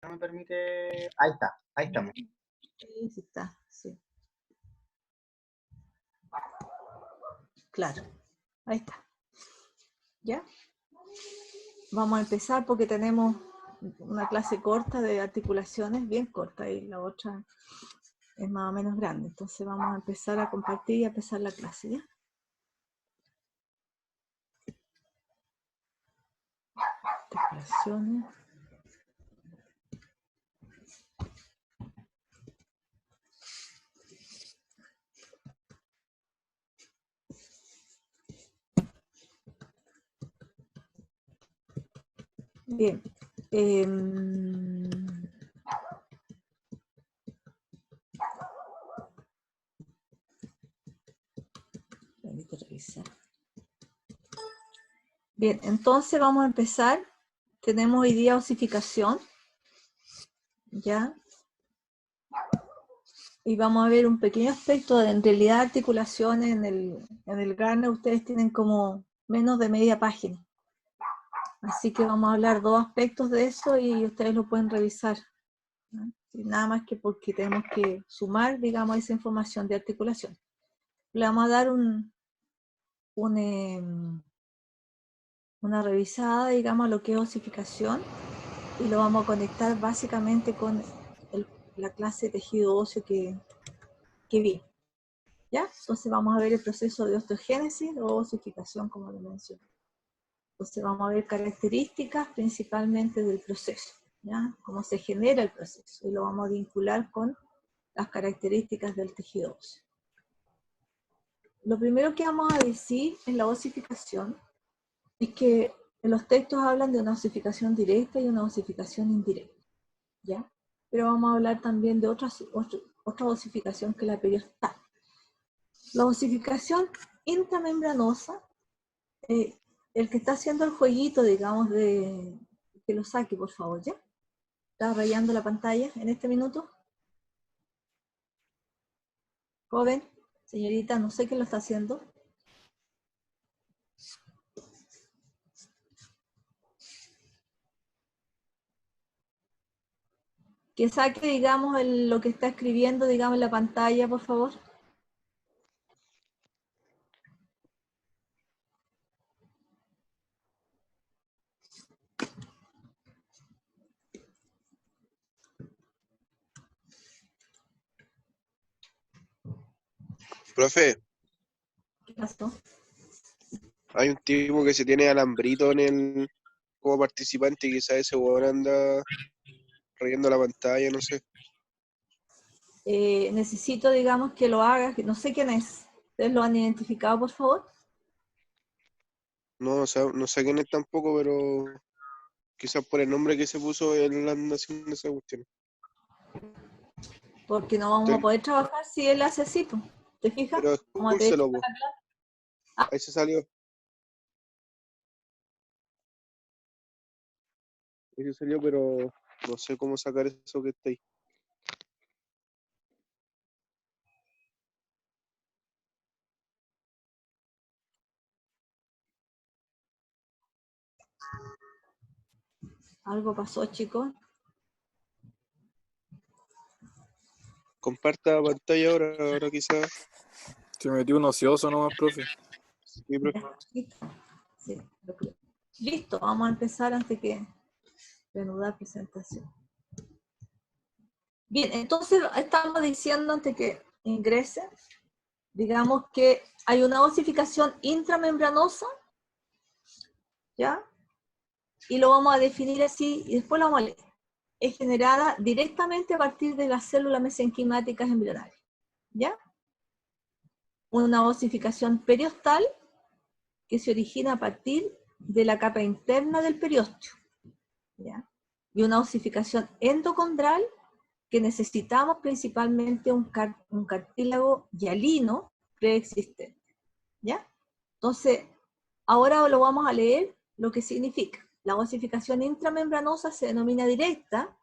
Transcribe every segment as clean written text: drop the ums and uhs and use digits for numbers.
no me permite. Ahí está, ahí estamos. Sí, sí está, sí. Claro, ahí está. ¿Ya? Vamos a empezar porque tenemos una clase corta de articulaciones, bien corta, y la otra es más o menos grande. Entonces vamos a empezar a compartir y a empezar la clase, ¿ya? Articulaciones. Bien. Permite revisar. Bien, entonces vamos a empezar. Tenemos hoy día osificación, ¿ya? Y vamos a ver un pequeño aspecto de, en realidad, articulaciones en el Garner. Ustedes tienen como menos de media página. Así que vamos a hablar dos aspectos de eso y ustedes lo pueden revisar, ¿no? Nada más que porque tenemos que sumar, digamos, esa información de articulación. Le vamos a dar una revisada, digamos, a lo que es osificación y lo vamos a conectar básicamente con la clase de tejido óseo que vi. ¿Ya? Entonces vamos a ver el proceso de osteogénesis o osificación, como lo mencioné. Entonces vamos a ver características principalmente del proceso, ¿ya? Cómo se genera el proceso, y lo vamos a vincular con las características del tejido óseo. Lo primero que vamos a decir en la osificación es que en los textos hablan de una osificación directa y una osificación indirecta, ¿ya? Pero vamos a hablar también de otra osificación que es la periostal. La osificación intramembranosa, el que está haciendo el jueguito, digamos, de que lo saque, por favor, ¿ya? Está rayando la pantalla en este minuto. Joven, señorita, no sé qué lo está haciendo. Que saque, digamos, lo que está escribiendo, digamos, en la pantalla, por favor. Profe, ¿Qué pasó? hay un tipo que se tiene alambrito en el como participante y quizás ese weón anda rayando la pantalla, no sé. Necesito, digamos, que lo haga, que no sé quién es. ¿Ustedes lo han identificado, por favor? No, o sea, no sé quién es tampoco, pero quizás por el nombre que se puso él anda haciendo esa cuestión. Porque no vamos a poder trabajar si él hace así, pues. ¿Te fijas? Pero Como te he dicho, expúlselo, po. Ahí se salió. Ahí se salió, pero no sé cómo sacar eso que está ahí. algo pasó, chicos. Comparta pantalla ahora quizás. Se metió un ocioso nomás, profe. Sí, profe. Sí. Listo, vamos a empezar antes que reanudar presentación. Bien, entonces estamos diciendo antes que ingrese, digamos que hay una osificación intramembranosa, ¿ya? Y lo vamos a definir así, y después lo vamos a leer. Es generada directamente a partir de las células mesenquimáticas embrionarias, ¿ya? Una osificación periostal que se origina a partir de la capa interna del periósteo, ¿ya? Y una osificación endocondral que necesitamos principalmente un cartílago hialino preexistente, ¿ya? Entonces, ahora lo vamos a leer lo que significa. La osificación intramembranosa se denomina directa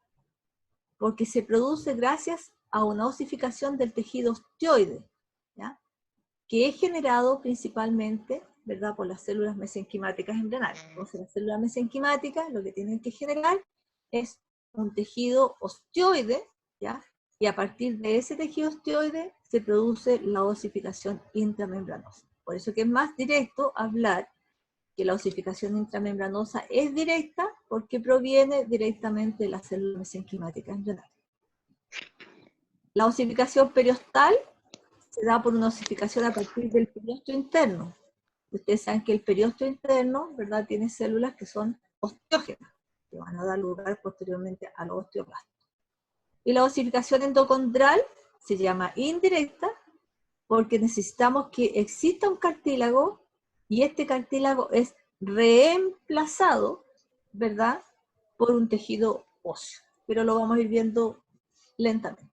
porque se produce gracias a una osificación del tejido osteoide, ¿ya? Que es generado principalmente, ¿verdad?, por las células mesenquimáticas embrionarias. Entonces, las células mesenquimáticas lo que tienen que generar es un tejido osteoide, ¿ya? Y a partir de ese tejido osteoide se produce la osificación intramembranosa. Por eso que es más directo hablar que la osificación intramembranosa es directa porque proviene directamente de las células mesenquimáticas embrionarias. La osificación periostal se da por una osificación a partir del periósteo interno. Ustedes saben que el periósteo interno, ¿verdad?, tiene células que son osteógenas, que van a dar lugar posteriormente a los osteoblastos. Y la osificación endocondral se llama indirecta porque necesitamos que exista un cartílago y este cartílago es reemplazado, ¿verdad?, por un tejido óseo. Pero lo vamos a ir viendo lentamente.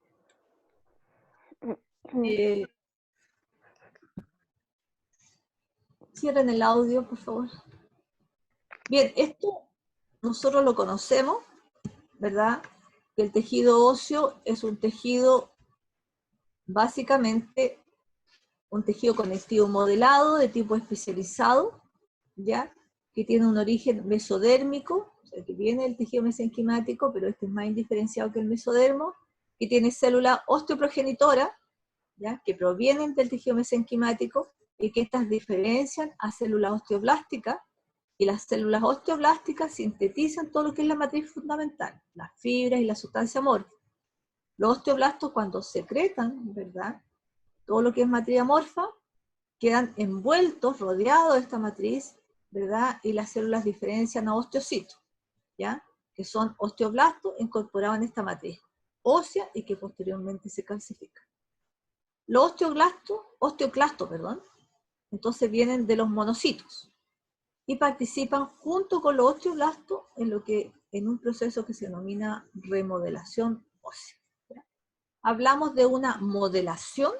Cierren el audio, por favor. Bien, esto nosotros lo conocemos, ¿verdad? Que el tejido óseo es un tejido, básicamente, un tejido conectivo modelado de tipo especializado, ¿ya? Que tiene un origen mesodérmico, o sea, que viene del tejido mesenquimático, pero este es más indiferenciado que el mesodermo, que tiene células osteoprogenitoras, ¿ya?, que provienen del tejido mesenquimático y que estas diferencian a células osteoblásticas, y las células osteoblásticas sintetizan todo lo que es la matriz fundamental, las fibras y la sustancia amorfa. Los osteoblastos, cuando secretan, ¿verdad?, todo lo que es matriz amorfa, quedan envueltos, rodeados de esta matriz, ¿verdad?, y las células diferencian a osteocitos, ¿ya?, que son osteoblastos incorporados en esta matriz ósea y que posteriormente se calcifican. Los osteoclastos, entonces vienen de los monocitos y participan junto con los osteoblastos en un proceso que se denomina remodelación ósea, ¿ya? Hablamos de una modelación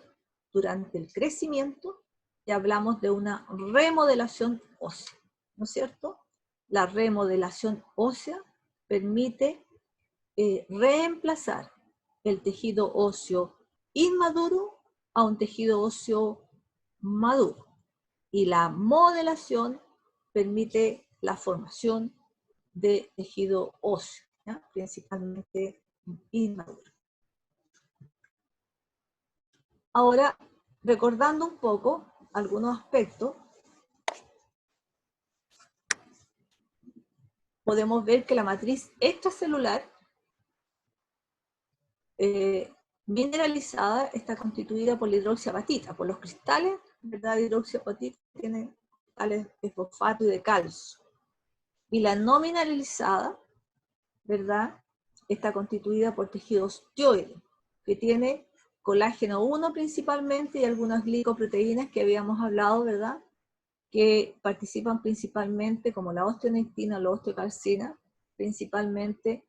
durante el crecimiento y hablamos de una remodelación ósea, ¿no es cierto? La remodelación ósea permite reemplazar el tejido óseo inmaduro a un tejido óseo maduro. Y la modelación permite la formación de tejido óseo, ¿ya?, principalmente inmaduro. Ahora, recordando un poco algunos aspectos, podemos ver que la matriz extracelular mineralizada está constituida por la hidroxiapatita, por los cristales, ¿verdad?, de hidroxiapatita tienen cristales de fosfato y de calcio. Y la no mineralizada, ¿verdad?, está constituida por tejido osteoide, que tiene colágeno 1 principalmente y algunas glicoproteínas que habíamos hablado, ¿verdad?, que participan principalmente, como la osteonectina o la osteocalcina, principalmente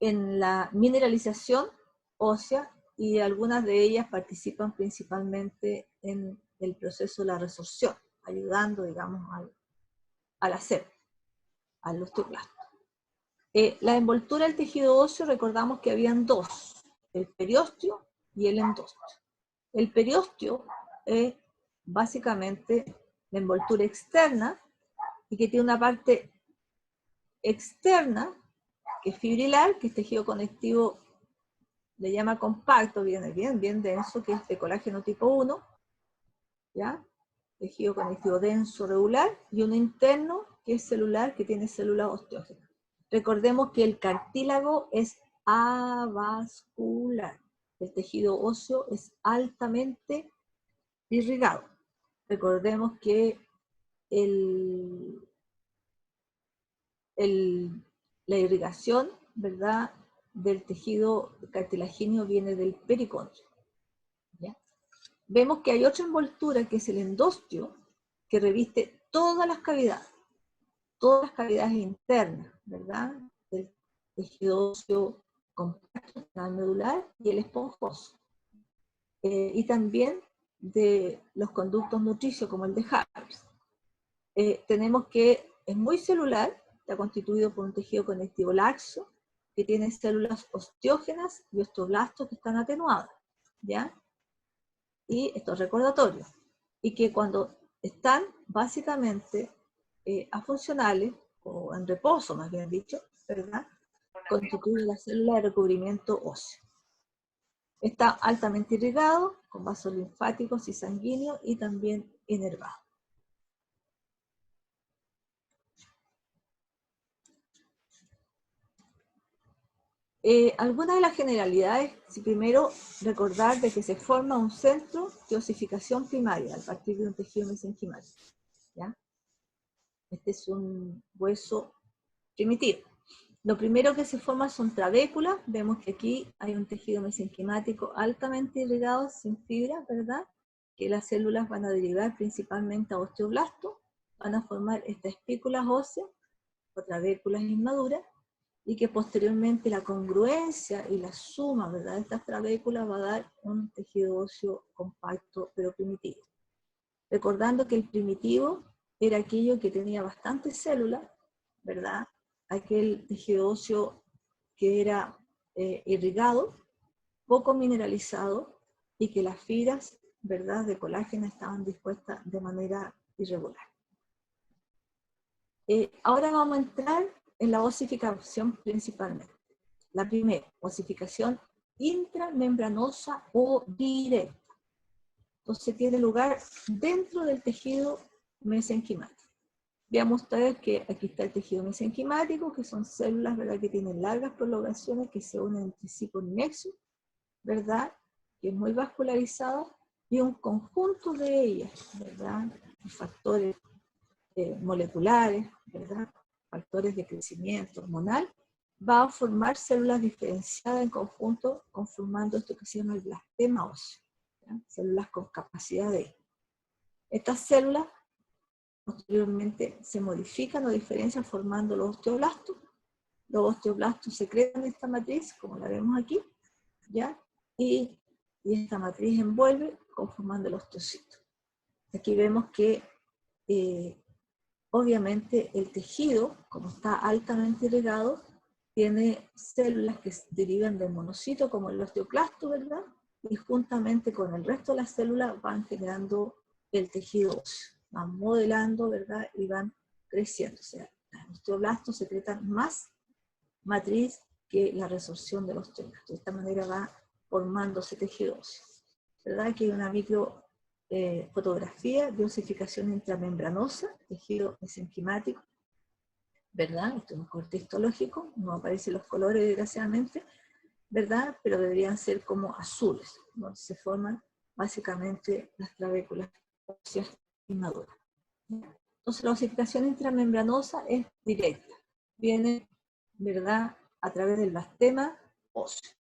en la mineralización ósea, y algunas de ellas participan principalmente en el proceso de la resorción, ayudando, digamos, al hacer, al osteoclasto. La envoltura del tejido óseo, recordamos que habían dos, el periósteo y el endósteo. El periósteo es básicamente la envoltura externa y que tiene una parte externa que es fibrilar, que es tejido conectivo, le llama compacto, viene bien denso, que es de colágeno tipo 1, ¿ya? Tejido conectivo denso regular, y uno interno que es celular, que tiene células osteógenas. Recordemos que el cartílago es avascular, el tejido óseo es altamente irrigado. Recordemos que la irrigación, ¿verdad?, del tejido cartilagíneo viene del pericondrio, ¿ya? Vemos que hay otra envoltura que es el endósteo, que reviste todas las cavidades internas, ¿verdad?, del tejido óseo compacto, medular y el esponjoso. Y también de los conductos nutricios como el de Harris. Tenemos que es muy celular, está constituido por un tejido conectivo laxo, que tiene células osteógenas y osteoblastos que están atenuadas, ¿ya? Y esto es recordatorio. Y que cuando están básicamente afuncionales, o en reposo más bien dicho, ¿verdad?, constituye la célula de recubrimiento óseo. Está altamente irrigado, con vasos linfáticos y sanguíneos, y también inervado. Algunas de las generalidades, primero recordar de que se forma un centro de osificación primaria a partir de un tejido mesenquimático, ¿ya? Este es un hueso primitivo. Lo primero que se forma son trabéculas. Vemos que aquí hay un tejido mesenquimático altamente irrigado, sin fibra, ¿verdad? Que las células van a derivar principalmente a osteoblastos, van a formar estas espículas óseas o trabéculas inmaduras, y que posteriormente la congruencia y la suma, ¿verdad?, de estas trabéculas va a dar un tejido óseo compacto pero primitivo. Recordando que el primitivo era aquello que tenía bastantes células, ¿verdad? Aquel tejido óseo que era irrigado, poco mineralizado, y que las fibras, ¿verdad?, de colágeno estaban dispuestas de manera irregular. Ahora vamos a entrar en la osificación principalmente. La primera, osificación intramembranosa o directa. Entonces tiene lugar dentro del tejido mesenquimático. Veamos ustedes que aquí está el tejido mesenquimático, que son células, ¿verdad?, que tienen largas prolongaciones que se unen entre sí por nexo, ¿verdad?, que es muy vascularizado, y un conjunto de ellas, ¿verdad?, factores moleculares, ¿verdad?, factores de crecimiento hormonal, va a formar células diferenciadas en conjunto, conformando esto que se llama el blastema óseo, ¿ya? Células con capacidad de... Estas células posteriormente se modifican o diferencian formando los osteoblastos. Los osteoblastos secretan esta matriz, como la vemos aquí, ¿ya? Y esta matriz envuelve conformando el osteocito. Aquí vemos que obviamente el tejido, como está altamente irrigado, tiene células que derivan del monocito, como el osteoclasto, ¿verdad? Y juntamente con el resto de las células van generando el tejido óseo, van modelando, ¿verdad? Y van creciendo. O sea, los osteoblastos secretan más matriz que la resorción de los osteoblastos. De esta manera va formándose tejido óseo. ¿Verdad? Aquí hay una micro fotografía de osificación intramembranosa, tejido mesenquimático, ¿verdad? Esto es un corte histológico, no aparecen los colores desgraciadamente, ¿verdad? Pero deberían ser como azules, donde se forman básicamente las trabéculas óseas inmaduras. Entonces la osificación intramembranosa es directa, viene, ¿verdad?, a través del blastema óseo.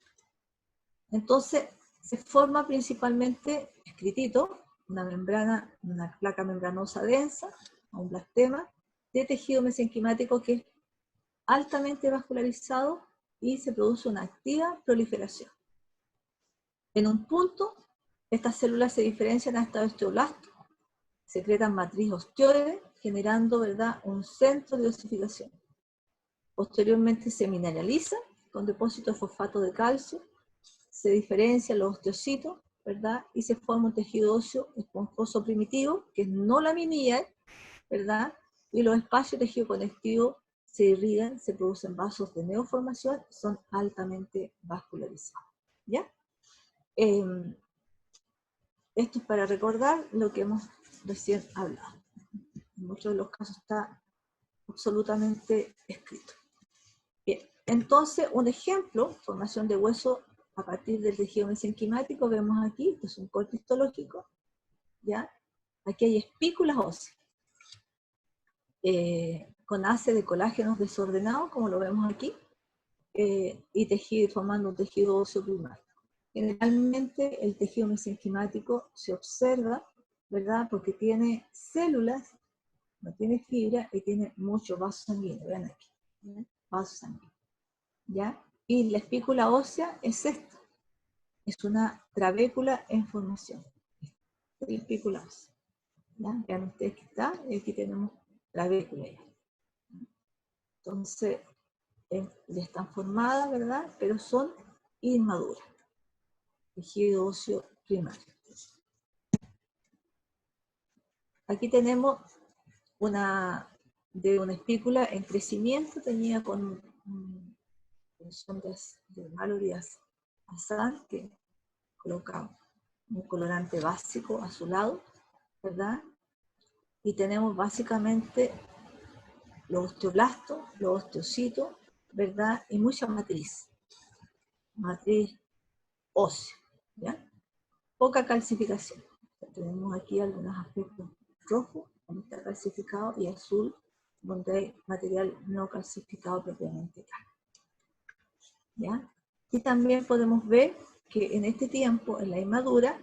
Entonces se forma principalmente, escritito, una membrana, una placa membranosa densa, un blastema, de tejido mesenquimático que es altamente vascularizado y se produce una activa proliferación. En un punto, estas células se diferencian hasta osteoblastos, secretan matriz osteoide, generando, ¿verdad?, un centro de osificación. Posteriormente se mineraliza con depósitos de fosfato de calcio, se diferencian los osteocitos, ¿verdad?, y se forma un tejido óseo esponjoso primitivo, que es no laminilla, ¿verdad?, y los espacios de tejido conectivo se irrigan, se producen vasos de neoformación, son altamente vascularizados, ¿ya? Esto es para recordar lo que hemos recién hablado. En muchos de los casos está absolutamente escrito. Bien, entonces un ejemplo, formación de hueso a partir del tejido mesenquimático, vemos aquí, esto es un corte histológico, ¿ya? Aquí hay espículas óseas, con hace de colágenos desordenados, como lo vemos aquí, y tejido, formando un tejido óseo primario. Generalmente el tejido mesenquimático se observa, ¿verdad?, porque tiene células, no tiene fibra y tiene mucho vaso sanguíneo. Vean aquí, ¿ya? Vaso sanguíneo, ¿ya? Y la espícula ósea es esta, es una trabécula en formación. Esta es la espícula ósea, ¿ya? Vean ustedes que está, y aquí tenemos trabécula. Entonces, ya están formadas, ¿verdad?, pero son inmaduras. Tejido óseo primario. Aquí tenemos una espícula en crecimiento, tenía con solución de malorías azar, que colocamos un colorante básico a su lado, ¿verdad? Y tenemos básicamente los osteoblastos, los osteocitos, ¿verdad? Y mucha matriz ósea, ¿ya? Poca calcificación. Tenemos aquí algunos aspectos rojos, donde está calcificado, y azul, donde hay material no calcificado propiamente tal. ¿Ya? Y también podemos ver que en este tiempo, en la inmadura,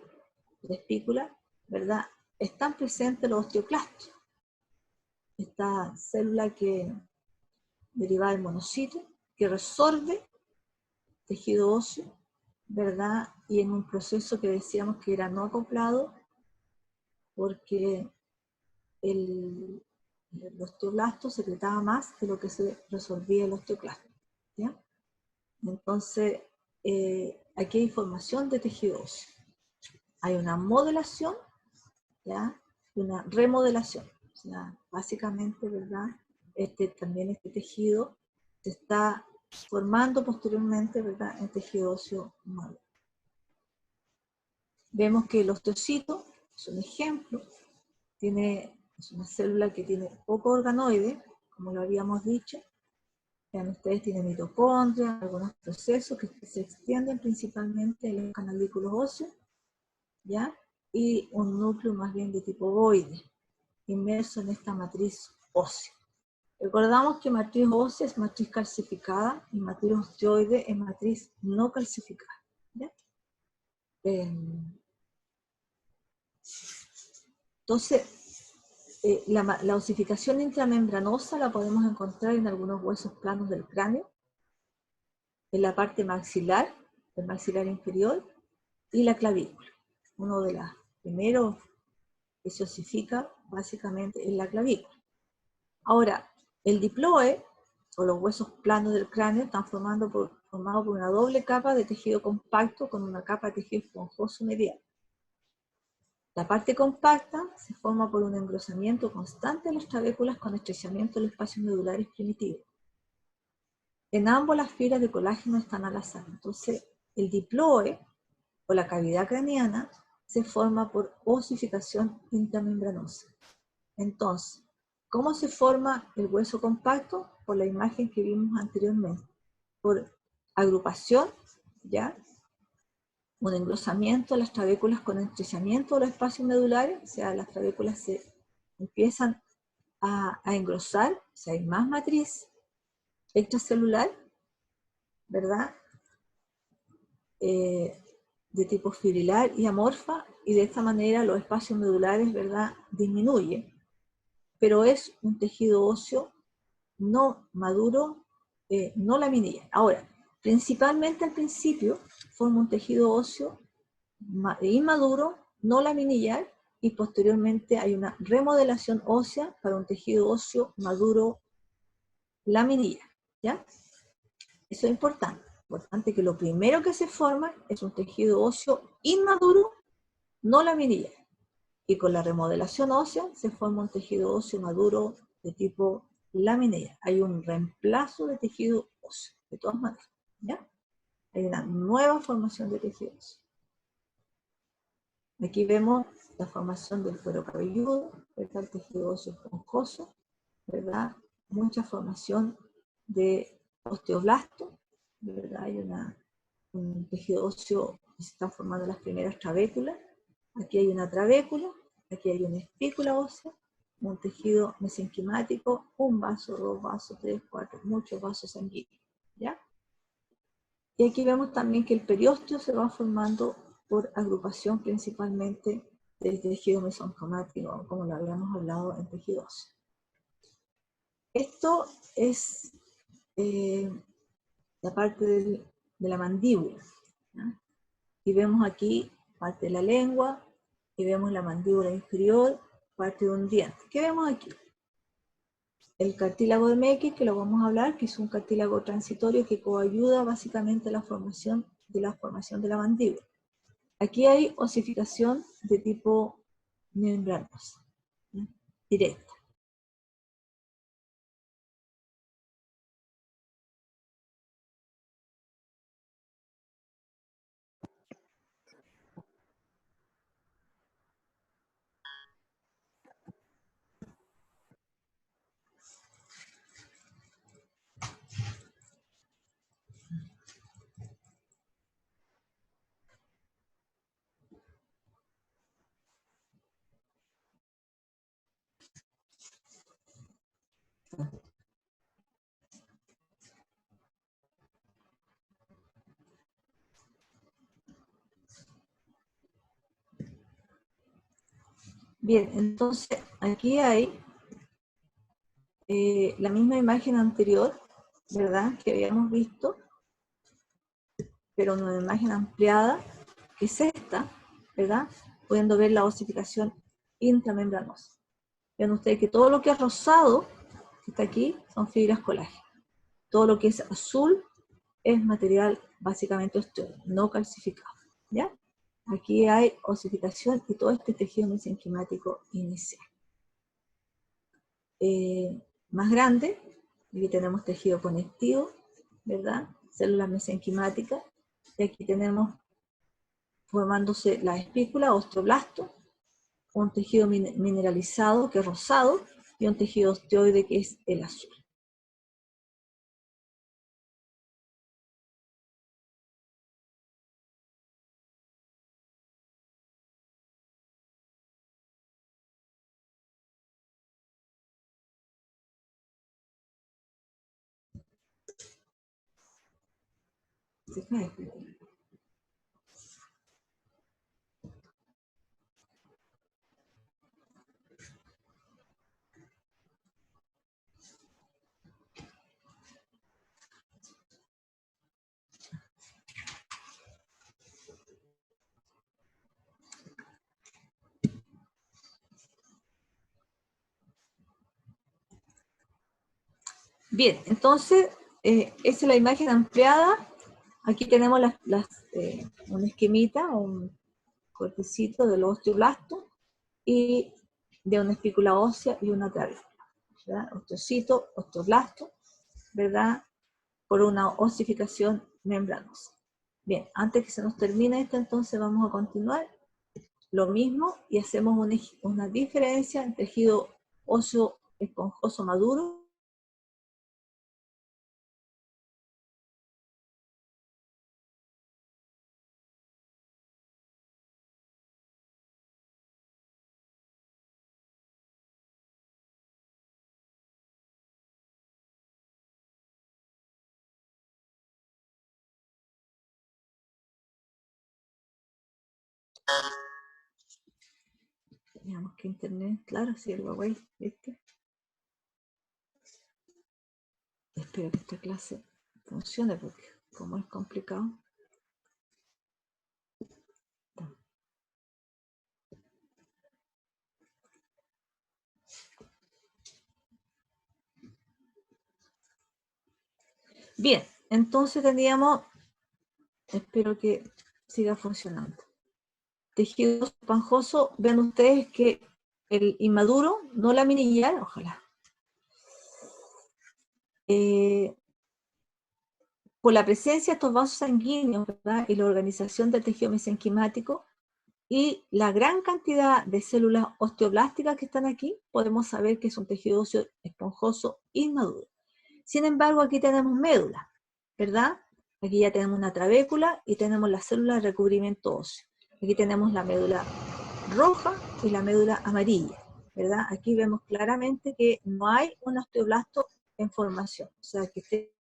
la espícula, ¿verdad?, están presentes los osteoclastos. Esta célula que deriva del monocito, que resorbe tejido óseo, ¿verdad? Y en un proceso que decíamos que era no acoplado, porque el osteoblasto secretaba más de lo que se resolvía el osteoclasto, ¿ya? Entonces, aquí hay formación de tejido óseo. Hay una modelación, ¿ya? Y una remodelación. O sea, básicamente, ¿verdad? También este tejido se está formando posteriormente, ¿verdad?, en tejido óseo maduro. Vemos que el osteocito es un ejemplo, es una célula que tiene poco organoide, como lo habíamos dicho. Vean ustedes, tiene mitocondria, algunos procesos que se extienden principalmente en los canalículos óseos, ¿ya? Y un núcleo más bien de tipo ovoide, inmerso en esta matriz ósea. Recordamos que matriz ósea es matriz calcificada y matriz osteoide es matriz no calcificada, ¿ya? Entonces, la osificación intramembranosa la podemos encontrar en algunos huesos planos del cráneo, en la parte maxilar, el maxilar inferior, y la clavícula. Uno de los primeros que se osifica básicamente es la clavícula. Ahora, el diploe, o los huesos planos del cráneo, están formados por una doble capa de tejido compacto con una capa de tejido esponjoso medial. La parte compacta se forma por un engrosamiento constante de las trabéculas con estrechamiento de los espacios medulares primitivos. En ambos las fibras de colágeno están al azar. Entonces, el diploe, o la cavidad craneana, se forma por osificación intramembranosa. Entonces, ¿cómo se forma el hueso compacto? Por la imagen que vimos anteriormente. Por agrupación, ¿ya? Un engrosamiento de las trabéculas con estrechamiento de los espacios medulares, o sea, las trabéculas se empiezan a engrosar, o sea, hay más matriz extracelular, ¿verdad? De tipo fibrilar y amorfa, y de esta manera los espacios medulares, ¿verdad?, disminuyen. Pero es un tejido óseo no maduro, no laminillar. Ahora, principalmente al principio, forma un tejido óseo inmaduro, no laminillar, y posteriormente hay una remodelación ósea para un tejido óseo maduro laminillar, ¿ya? Eso es importante. Importante que lo primero que se forma es un tejido óseo inmaduro, no laminillar. Y con la remodelación ósea se forma un tejido óseo maduro de tipo laminillar. Hay un reemplazo de tejido óseo, de todas maneras, ¿ya? Hay una nueva formación de tejido óseo. Aquí vemos la formación del cuero cabelludo, ¿verdad? El tejido óseo esponjoso, ¿verdad? Mucha formación de osteoblasto, ¿verdad? Hay un tejido óseo que se están formando las primeras trabéculas. Aquí hay una trabécula, aquí hay una espícula ósea, un tejido mesenquimático, un vaso, dos vasos, tres, cuatro, muchos vasos sanguíneos, ¿ya? Y aquí vemos también que el periósteo se va formando por agrupación principalmente del tejido mesenquimático, como lo habíamos hablado en tejido óseo. Esto es la parte de la mandíbula, ¿ya? Y vemos aquí parte de la lengua, y vemos la mandíbula inferior, parte de un diente. ¿Qué vemos aquí? El cartílago de Meckel, que lo vamos a hablar, que es un cartílago transitorio que coayuda básicamente a la formación de la mandíbula. Aquí hay osificación de tipo membranosa, ¿ya? Directa. Bien, entonces aquí hay la misma imagen anterior, ¿verdad? Que habíamos visto, pero una imagen ampliada, que es esta, ¿verdad? Pudiendo ver la osificación intramembranosa. Ven ustedes que todo lo que es rosado, que está aquí, son fibras colágenas. Todo lo que es azul es material básicamente osteoide, no calcificado, ¿ya? Aquí hay osificación y todo este tejido mesenquimático inicial. Más grande, aquí tenemos tejido conectivo, ¿verdad? Células mesenquimáticas, y aquí tenemos formándose la espícula, osteoblasto, un tejido mineralizado que es rosado, y un tejido osteoide que es el azul. ¿Se cae? Bien, entonces, esa es la imagen ampliada. Aquí tenemos un esquemita, un cortecito del osteoblasto y de una espícula ósea y una clavícula, ¿verdad? Osteocito, osteoblasto, ¿verdad? Por una osificación membranosa. Bien, antes que se nos termine esto, entonces vamos a continuar lo mismo y hacemos una diferencia entre tejido óseo esponjoso maduro Veamos que internet, claro, sí, el Huawei, ¿viste? Espero que esta clase funcione porque como es complicado. Bien, entonces tendríamos, espero que siga funcionando. Tejido esponjoso, ven ustedes que el inmaduro, no laminillar, ojalá. Por la presencia de estos vasos sanguíneos, ¿verdad? Y la organización del tejido mesenquimático y la gran cantidad de células osteoblásticas que están aquí, podemos saber que es un tejido óseo esponjoso inmaduro. Sin embargo, aquí tenemos médula, ¿verdad? Aquí ya tenemos una trabécula y tenemos las células de recubrimiento óseo. Aquí tenemos la médula roja y la médula amarilla, ¿verdad? Aquí vemos claramente que no hay un osteoblasto en formación, o sea, que esté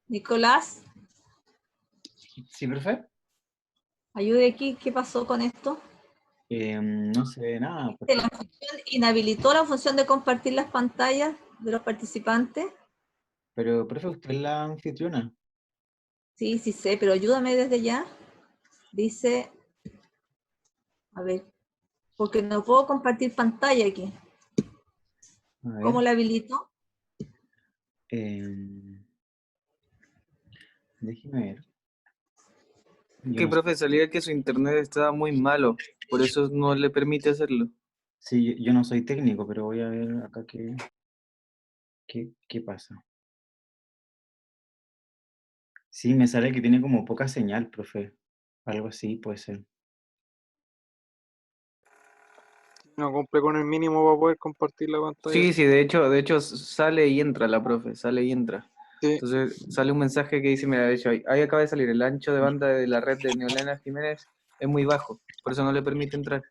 Nicolás, Sí, profe. ayude aquí, ¿qué pasó con esto? No se ve nada. La función inhabilitó la función de compartir las pantallas de los participantes. Pero, profe, usted es la anfitriona. Sí, sí sé, pero ayúdame desde ya. Dice, a ver, porque no puedo compartir pantalla aquí. A ver. ¿Cómo la habilito? Déjeme ver. Yo Que no- profe, salía que su internet estaba muy malo, por eso no le permite hacerlo. sí, yo no soy técnico, pero voy a ver acá qué pasa. Sí, me sale que tiene como poca señal, profe. Algo así puede ser. No cumple con el mínimo para poder compartir la pantalla. Sí, sí, de hecho sale y entra la profe, sale y entra. Sí. Entonces sale un mensaje que dice, mira, de hecho, ahí acaba de salir, el ancho de banda de la red de Neolena Jiménez es muy bajo, por eso no le permite entrar.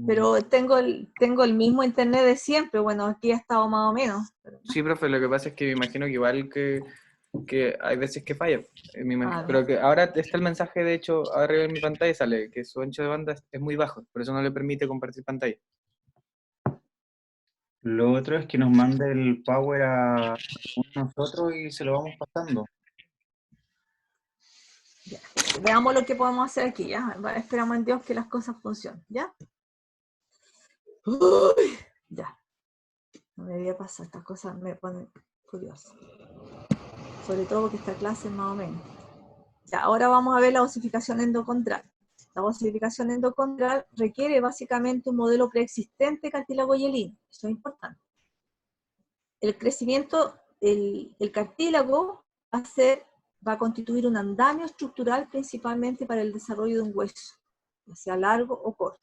Pero tengo el mismo internet de siempre. Bueno, aquí ha estado más o menos. Sí, profe, lo que pasa es que me imagino que igual que hay veces que falla. Ah, Pero que ahora está el mensaje, de hecho, arriba en mi pantalla sale que su ancho de banda es muy bajo, por eso no le permite compartir pantalla. Lo otro es que nos mande el power a nosotros y se lo vamos pasando. veamos lo que podemos hacer aquí, ¿ya? Esperamos en Dios que las cosas funcionen, ¿ya? Uy, ya. No me debía pasar, estas cosas me ponen curiosa. Sobre todo porque esta clase es más o menos. Ya, ahora vamos a ver la osificación endocondral. La osificación endocondral requiere básicamente un modelo preexistente cartílago hielino. Eso es importante. El crecimiento, el cartílago va a constituir un andamio estructural principalmente para el desarrollo de un hueso, ya sea largo o corto.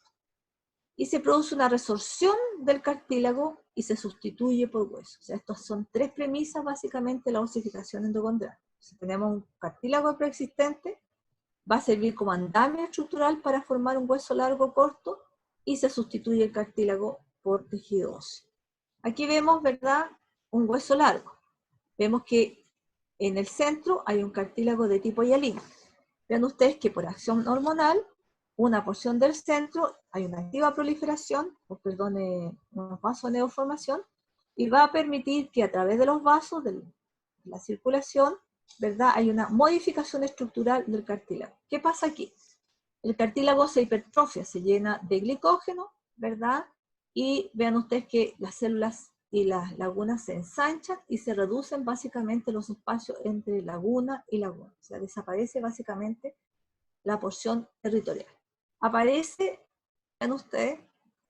Y se produce una resorción del cartílago y se sustituye por hueso. O sea, estas son tres premisas básicamente de la osificación endocondral. Si tenemos un cartílago preexistente, va a servir como andamio estructural para formar un hueso largo o corto y se sustituye el cartílago por tejido óseo. Aquí vemos, ¿verdad?, un hueso largo. Vemos que en el centro hay un cartílago de tipo hialino. Vean ustedes que por acción hormonal, una porción del centro, hay una activa proliferación, una vasoneoformación, y va a permitir que a través de los vasos, de la circulación, ¿verdad?, hay una modificación estructural del cartílago. ¿Qué pasa aquí? El cartílago se hipertrofia, se llena de glicógeno, ¿verdad? Y vean ustedes que las células y las lagunas se ensanchan y se reducen básicamente los espacios entre laguna y laguna. O sea, desaparece básicamente la porción territorial. Aparece, vean ustedes,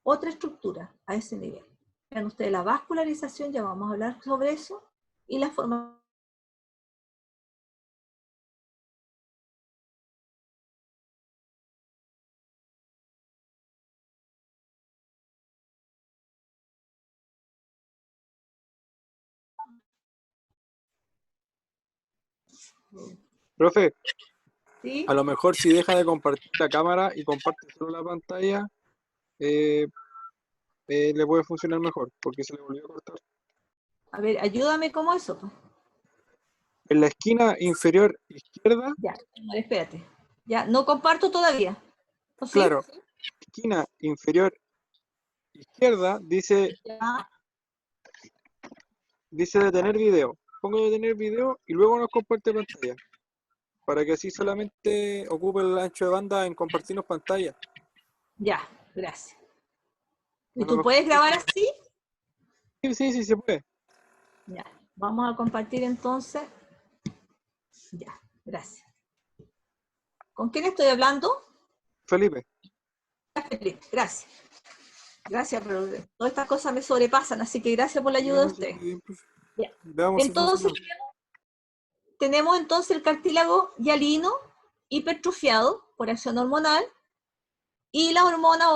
otra estructura a ese nivel. Vean ustedes la vascularización, ya vamos a hablar sobre eso, y la forma. Profe, ¿Sí? a lo mejor si deja de compartir la cámara y comparte solo la pantalla, le puede funcionar mejor, porque se le volvió a cortar. A ver, ayúdame como eso, pues. En la esquina inferior izquierda, Ya, a ver, espérate. Ya, no comparto todavía. ¿O sí? claro, esquina inferior izquierda dice Ya, detener video. Pongo detener video y luego nos comparte pantalla. Para que así solamente ocupe el ancho de banda en compartirnos pantalla. ya, gracias. ¿Y A lo tú mejor- puedes grabar así? Sí, se puede. Ya, vamos a compartir entonces. Ya, gracias. ¿Con quién estoy hablando? Felipe. Felipe, gracias. Gracias, pero todas estas cosas me sobrepasan, así que gracias por la ayuda de usted. Bien, profe. Ya. Veamos si Entonces, funciona. tenemos entonces el cartílago hialino hipertrofiado por acción hormonal y la hormona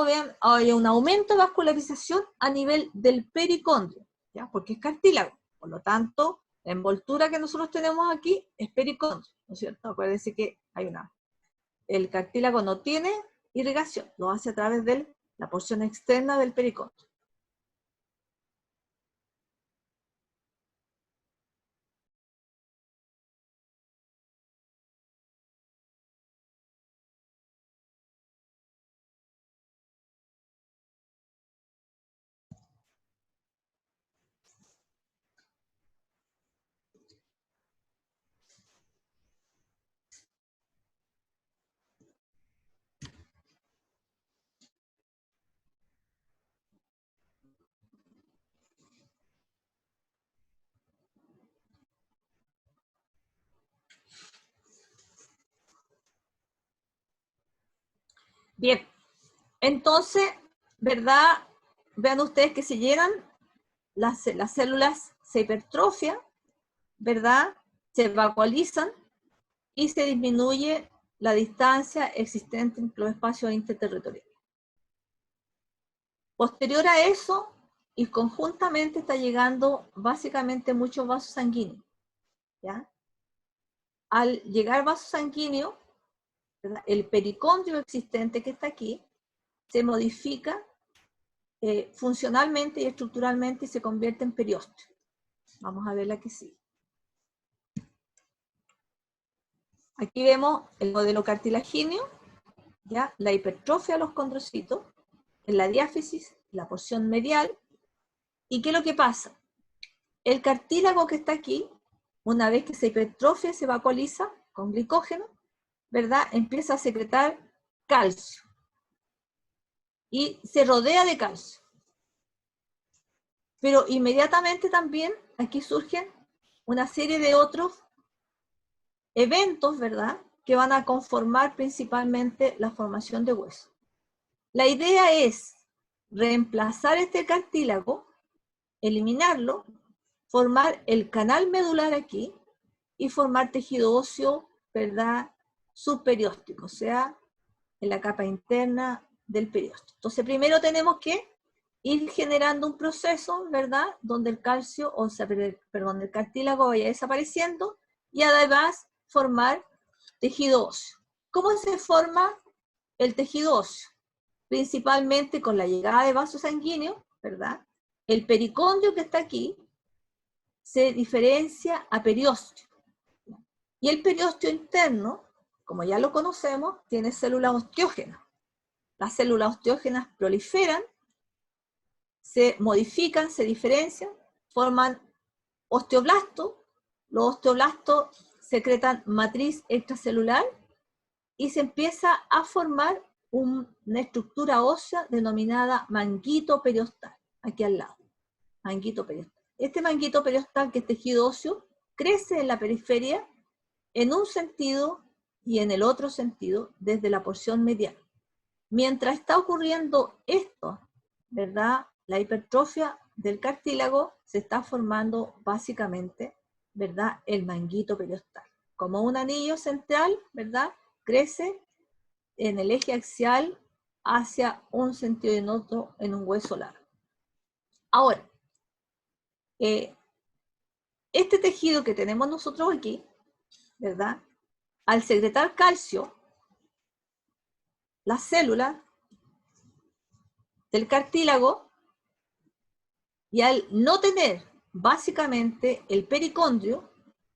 hay un aumento de vascularización a nivel del pericondrio, ¿ya? Porque es cartílago. Por lo tanto, la envoltura que nosotros tenemos aquí es pericondrio, ¿no es cierto? Acuérdense que el cartílago no tiene irrigación, lo hace a través de la porción externa del pericondrio. Bien, entonces, ¿verdad? Vean ustedes que se llenan, las células se hipertrofian, ¿verdad? Se vacualizan y se disminuye la distancia existente entre los espacios interterritoriales. Posterior a eso, y conjuntamente está llegando básicamente muchos vasos sanguíneos, ¿ya? Al llegar vasos sanguíneos, ¿verdad? El pericondrio existente que está aquí se modifica funcionalmente y estructuralmente y se convierte en periósteo. Vamos a ver la que sigue. Aquí vemos el modelo cartilagíneo, ¿ya? La hipertrofia de los condrocitos, en la diáfisis, la porción medial. ¿Y qué es lo que pasa? El cartílago que está aquí, una vez que se hipertrofia, se vacualiza con glicógeno, ¿verdad? Empieza a secretar calcio y se rodea de calcio. Pero inmediatamente también aquí surgen una serie de otros eventos, ¿verdad?, que van a conformar principalmente la formación de hueso. La idea es reemplazar este cartílago, eliminarlo, formar el canal medular aquí y formar tejido óseo, ¿verdad?, subperióstico, o sea, en la capa interna del periósteo. Entonces, primero tenemos que ir generando un proceso, ¿verdad?, donde el calcio, o sea, perdón, el cartílago vaya desapareciendo y además formar tejido óseo. ¿Cómo se forma el tejido óseo? Principalmente con la llegada de vasos sanguíneos, ¿verdad? El pericondrio que está aquí se diferencia a periósteo. Y el periósteo interno, como ya lo conocemos, tiene células osteógenas. Las células osteógenas proliferan, se modifican, se diferencian, forman osteoblastos. Los osteoblastos secretan matriz extracelular y se empieza a formar una estructura ósea denominada manguito periostal, aquí al lado, manguito periostal. Este manguito periostal, que es tejido óseo, crece en la periferia en un sentido y en el otro sentido desde la porción medial. Mientras está ocurriendo esto, ¿verdad?, la hipertrofia del cartílago, se está formando básicamente, ¿verdad?, el manguito periostal. Como un anillo central, ¿verdad?, crece en el eje axial hacia un sentido y en otro en un hueso largo. Ahora, este tejido que tenemos nosotros aquí, ¿verdad?, al secretar calcio, las células del cartílago, y al no tener básicamente el pericondrio,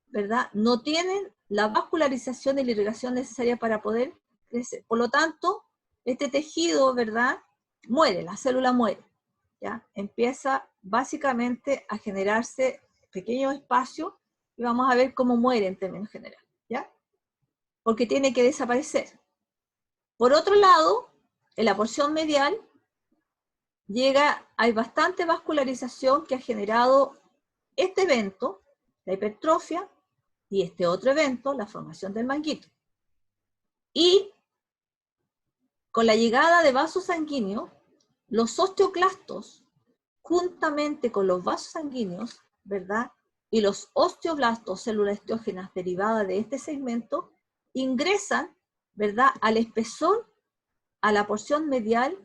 ¿verdad?, no tienen la vascularización y la irrigación necesaria para poder crecer. Por lo tanto, este tejido, ¿verdad?, muere, la célula muere, ¿ya? Empieza básicamente a generarse pequeños espacios y vamos a ver cómo muere en términos generales, ¿ya? Porque tiene que desaparecer. Por otro lado, en la porción medial hay bastante vascularización que ha generado este evento, la hipertrofia, y este otro evento, la formación del manguito. Y con la llegada de vasos sanguíneos, los osteoclastos, juntamente con los vasos sanguíneos, ¿verdad?, y los osteoblastos, células osteógenas derivadas de este segmento, ingresan, ¿verdad?, al espesor, a la porción medial,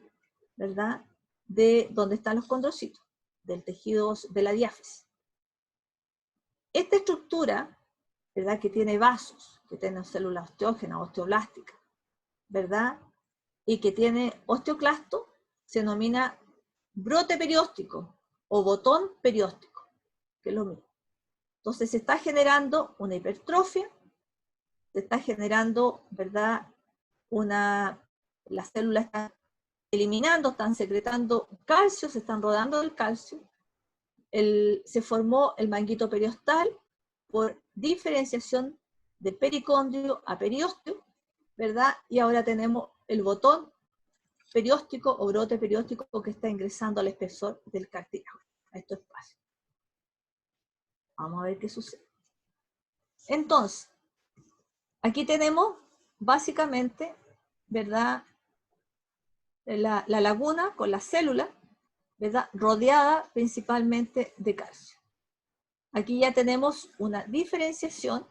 ¿verdad?, de donde están los condrocitos, del tejido de la diáfisis. Esta estructura, ¿verdad?, que tiene vasos, que tiene células osteógenas, osteoblásticas, ¿verdad?, y que tiene osteoclasto, se denomina brote perióstico o botón perióstico, que es lo mismo. Entonces se está generando una hipertrofia, se está generando, ¿verdad?, las células están eliminando, están secretando calcio, se están rodando del calcio, se formó el manguito periostal por diferenciación de pericondrio a periósteo, ¿verdad? Y ahora tenemos el botón perióstico o brote perióstico que está ingresando al espesor del cartílago, a estos espacios. Vamos a ver qué sucede. Entonces, aquí tenemos básicamente, ¿verdad?, la laguna con la célula, ¿verdad? Rodeada principalmente de calcio. Aquí ya tenemos una diferenciación,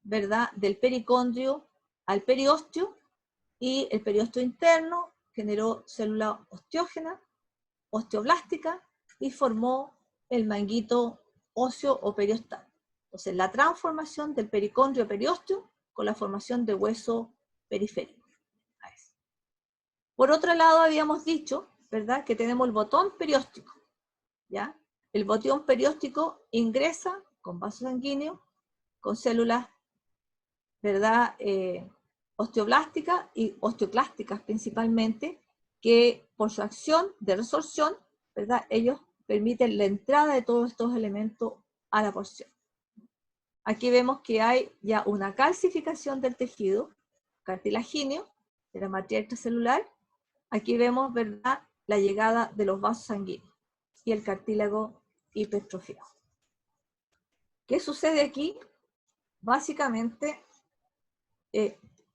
¿verdad? Del pericondrio al periósteo, y el periósteo interno generó célula osteógena, osteoblástica, y formó el manguito óseo o periostal. Entonces, la transformación del pericondrio a periósteo con la formación de hueso periférico. Por otro lado, habíamos dicho, ¿verdad?, que tenemos el botón perióstico, ¿ya? El botón perióstico ingresa con vaso sanguíneo, con células, ¿verdad?, osteoblásticas y osteoclásticas principalmente, que por su acción de resorción, ¿verdad?, ellos permiten la entrada de todos estos elementos a la porción. Aquí vemos que hay ya una calcificación del tejido cartilagíneo, de la matriz extracelular. Aquí vemos, ¿verdad?, la llegada de los vasos sanguíneos y el cartílago hipertrofiado. ¿Qué sucede aquí? Básicamente,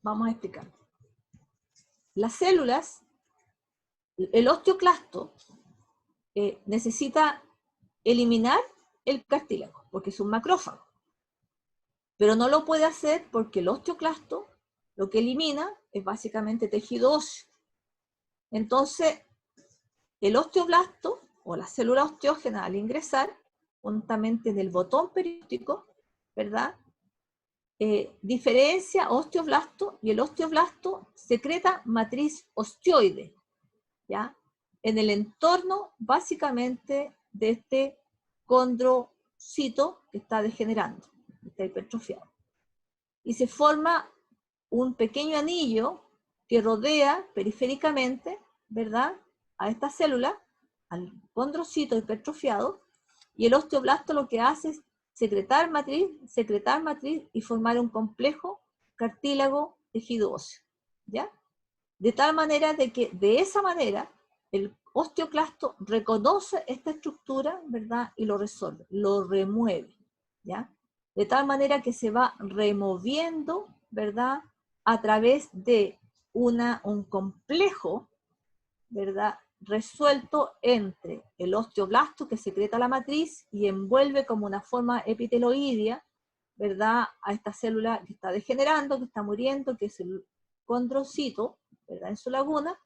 vamos a explicar. Las células, el osteoclasto, necesita eliminar el cartílago, porque es un macrófago. Pero no lo puede hacer porque el osteoclasto lo que elimina es básicamente tejido óseo. Entonces, el osteoblasto, o la célula osteógena, al ingresar, juntamente en el botón perióstico, ¿verdad?, diferencia osteoblasto, y el osteoblasto secreta matriz osteoide, ¿ya?, en el entorno básicamente de este condrocito que está degenerando, está hipertrofiado. Y se forma un pequeño anillo que rodea periféricamente, ¿verdad?, a esta célula, al condrocito hipertrofiado, y el osteoblasto lo que hace es secretar matriz y formar un complejo cartílago tejido óseo, ¿ya? De tal manera de que de esa manera el osteoclasto reconoce esta estructura, ¿verdad?, y lo resuelve, lo remueve, ¿ya? De tal manera que se va removiendo, ¿verdad?, a través de un complejo, ¿verdad?, resuelto entre el osteoblasto que secreta la matriz y envuelve como una forma epiteloidea, ¿verdad?, a esta célula que está degenerando, que está muriendo, que es el condrocito, ¿verdad?, en su laguna,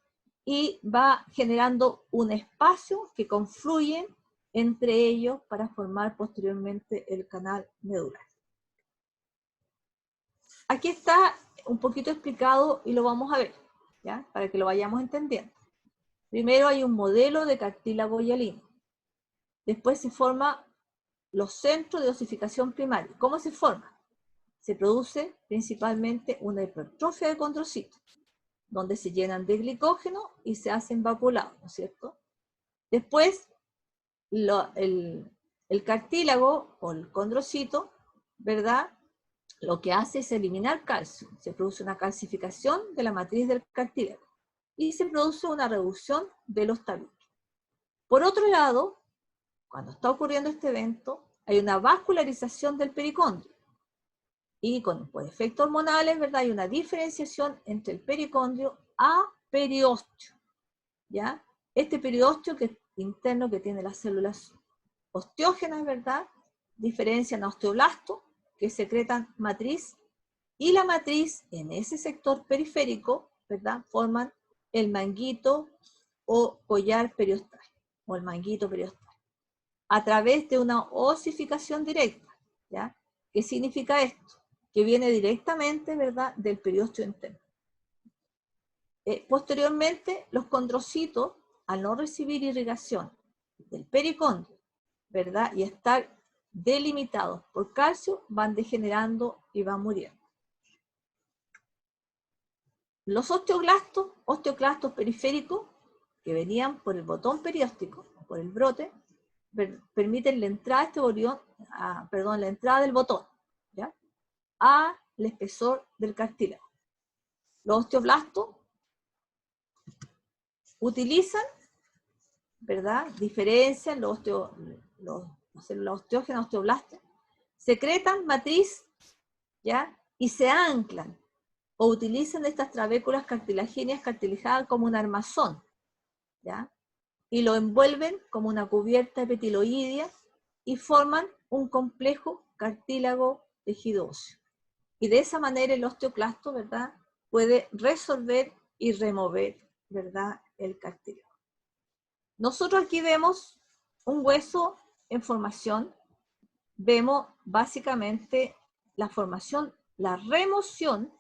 y va generando un espacio que confluye entre ellos para formar posteriormente el canal medular. Aquí está un poquito explicado y lo vamos a ver, ¿ya?, para que lo vayamos entendiendo. Primero hay un modelo de cartílago hialino. Después se forman los centros de osificación primaria. ¿Cómo se forma? Se produce principalmente una hipertrofia de condrocitos, donde se llenan de glicógeno y se hacen vacuolados, ¿no es cierto? Después, el cartílago o el condrocito, ¿verdad?, lo que hace es eliminar calcio. Se produce una calcificación de la matriz del cartílago y se produce una reducción de los tabiques. Por otro lado, cuando está ocurriendo este evento, hay una vascularización del pericondrio. Y por efectos hormonales, ¿verdad?, hay una diferenciación entre el pericondrio a periósteo, ¿ya? Este periósteo interno que tiene las células osteógenas, ¿verdad?, diferencian a osteoblasto, que secretan matriz, y la matriz en ese sector periférico, ¿verdad?, forman el manguito o collar periostal, o el manguito periostal, a través de una osificación directa, ¿ya? ¿Qué significa esto? Que viene directamente, ¿verdad?, del periósteo interno. Posteriormente, los condrocitos, al no recibir irrigación del pericondrio, ¿verdad?, y estar delimitados por calcio, van degenerando y van muriendo. Los osteoclastos periféricos, que venían por el botón perióstico, por el brote, permiten la entrada de este bolión, la entrada del botón, ¿ya?, al espesor del cartílago. Los osteoblastos utilizan, ¿verdad?, diferencian las células osteógenas, osteoblastos, secretan matriz, ¿ya?, y se anclan, o utilizan estas trabéculas cartilagíneas cartilajadas como un armazón, ¿ya? Y lo envuelven como una cubierta epiteloidea y forman un complejo cartílago tejido óseo. Y de esa manera el osteoclasto, ¿verdad?, puede resolver y remover, ¿verdad?, el cartílago. Nosotros aquí vemos un hueso en formación, vemos básicamente la formación, la remoción,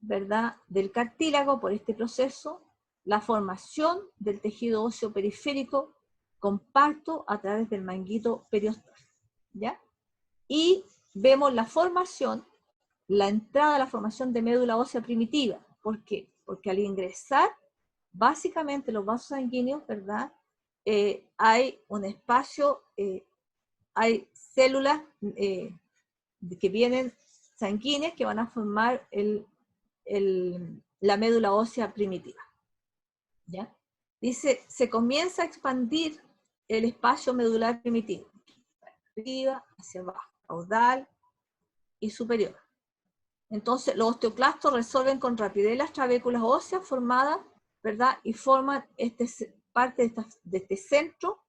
¿verdad?, del cartílago por este proceso, la formación del tejido óseo periférico compacto a través del manguito periostal, ¿ya? Y vemos la formación, la entrada a la formación de médula ósea primitiva. ¿Por qué? Porque al ingresar, básicamente los vasos sanguíneos, ¿verdad?, hay un espacio, hay células que vienen sanguíneas que van a formar la médula ósea primitiva, ¿ya? Dice, se comienza a expandir el espacio medular primitivo, arriba, hacia abajo, caudal y superior. Entonces, los osteoclastos resuelven con rapidez las trabéculas óseas formadas, ¿verdad? Y forman parte de este centro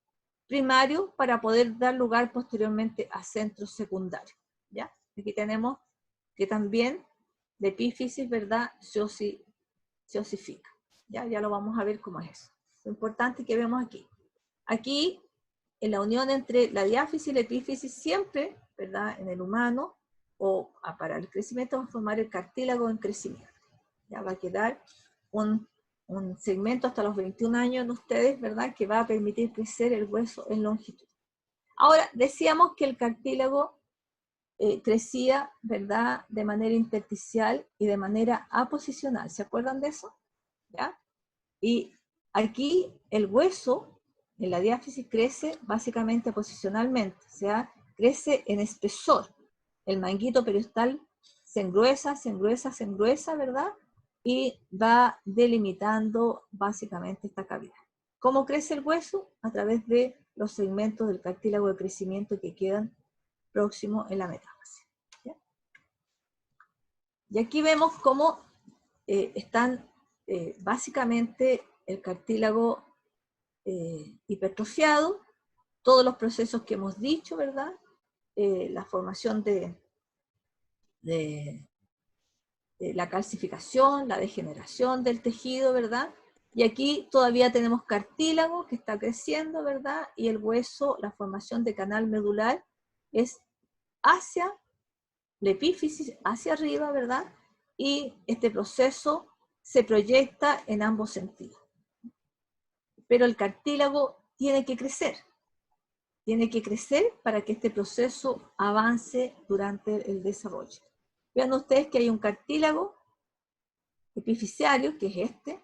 primario para poder dar lugar posteriormente a centros secundarios, ¿ya? Aquí tenemos que también la epífisis, ¿verdad?, se osifica. Ya lo vamos a ver cómo es eso. Lo importante que vemos aquí. Aquí, en la unión entre la diáfisis y la epífisis, siempre, ¿verdad?, en el humano, o para el crecimiento, va a formar el cartílago en crecimiento. Ya va a quedar un segmento hasta los 21 años en ustedes, ¿verdad?, que va a permitir crecer el hueso en longitud. Ahora, decíamos que el cartílago crecía, ¿verdad?, de manera intersticial y de manera aposicional. ¿Se acuerdan de eso? ¿Ya? Y aquí el hueso, en la diáfisis, crece básicamente aposicionalmente, o sea, crece en espesor. El manguito periostal se engruesa, ¿verdad? Y va delimitando básicamente esta cavidad. ¿Cómo crece el hueso? A través de los segmentos del cartílago de crecimiento que quedan próximos en la metáfase. ¿Ya? Y aquí vemos cómo están básicamente el cartílago hipertrofiado, todos los procesos que hemos dicho, ¿verdad? La formación de la calcificación, la degeneración del tejido, ¿verdad? Y aquí todavía tenemos cartílago que está creciendo, ¿verdad? Y el hueso, la formación de canal medular es hacia la epífisis, hacia arriba, ¿verdad? Y este proceso se proyecta en ambos sentidos. Pero el cartílago tiene que crecer para que este proceso avance durante el desarrollo. Vean ustedes que hay un cartílago epifisiario, que es este,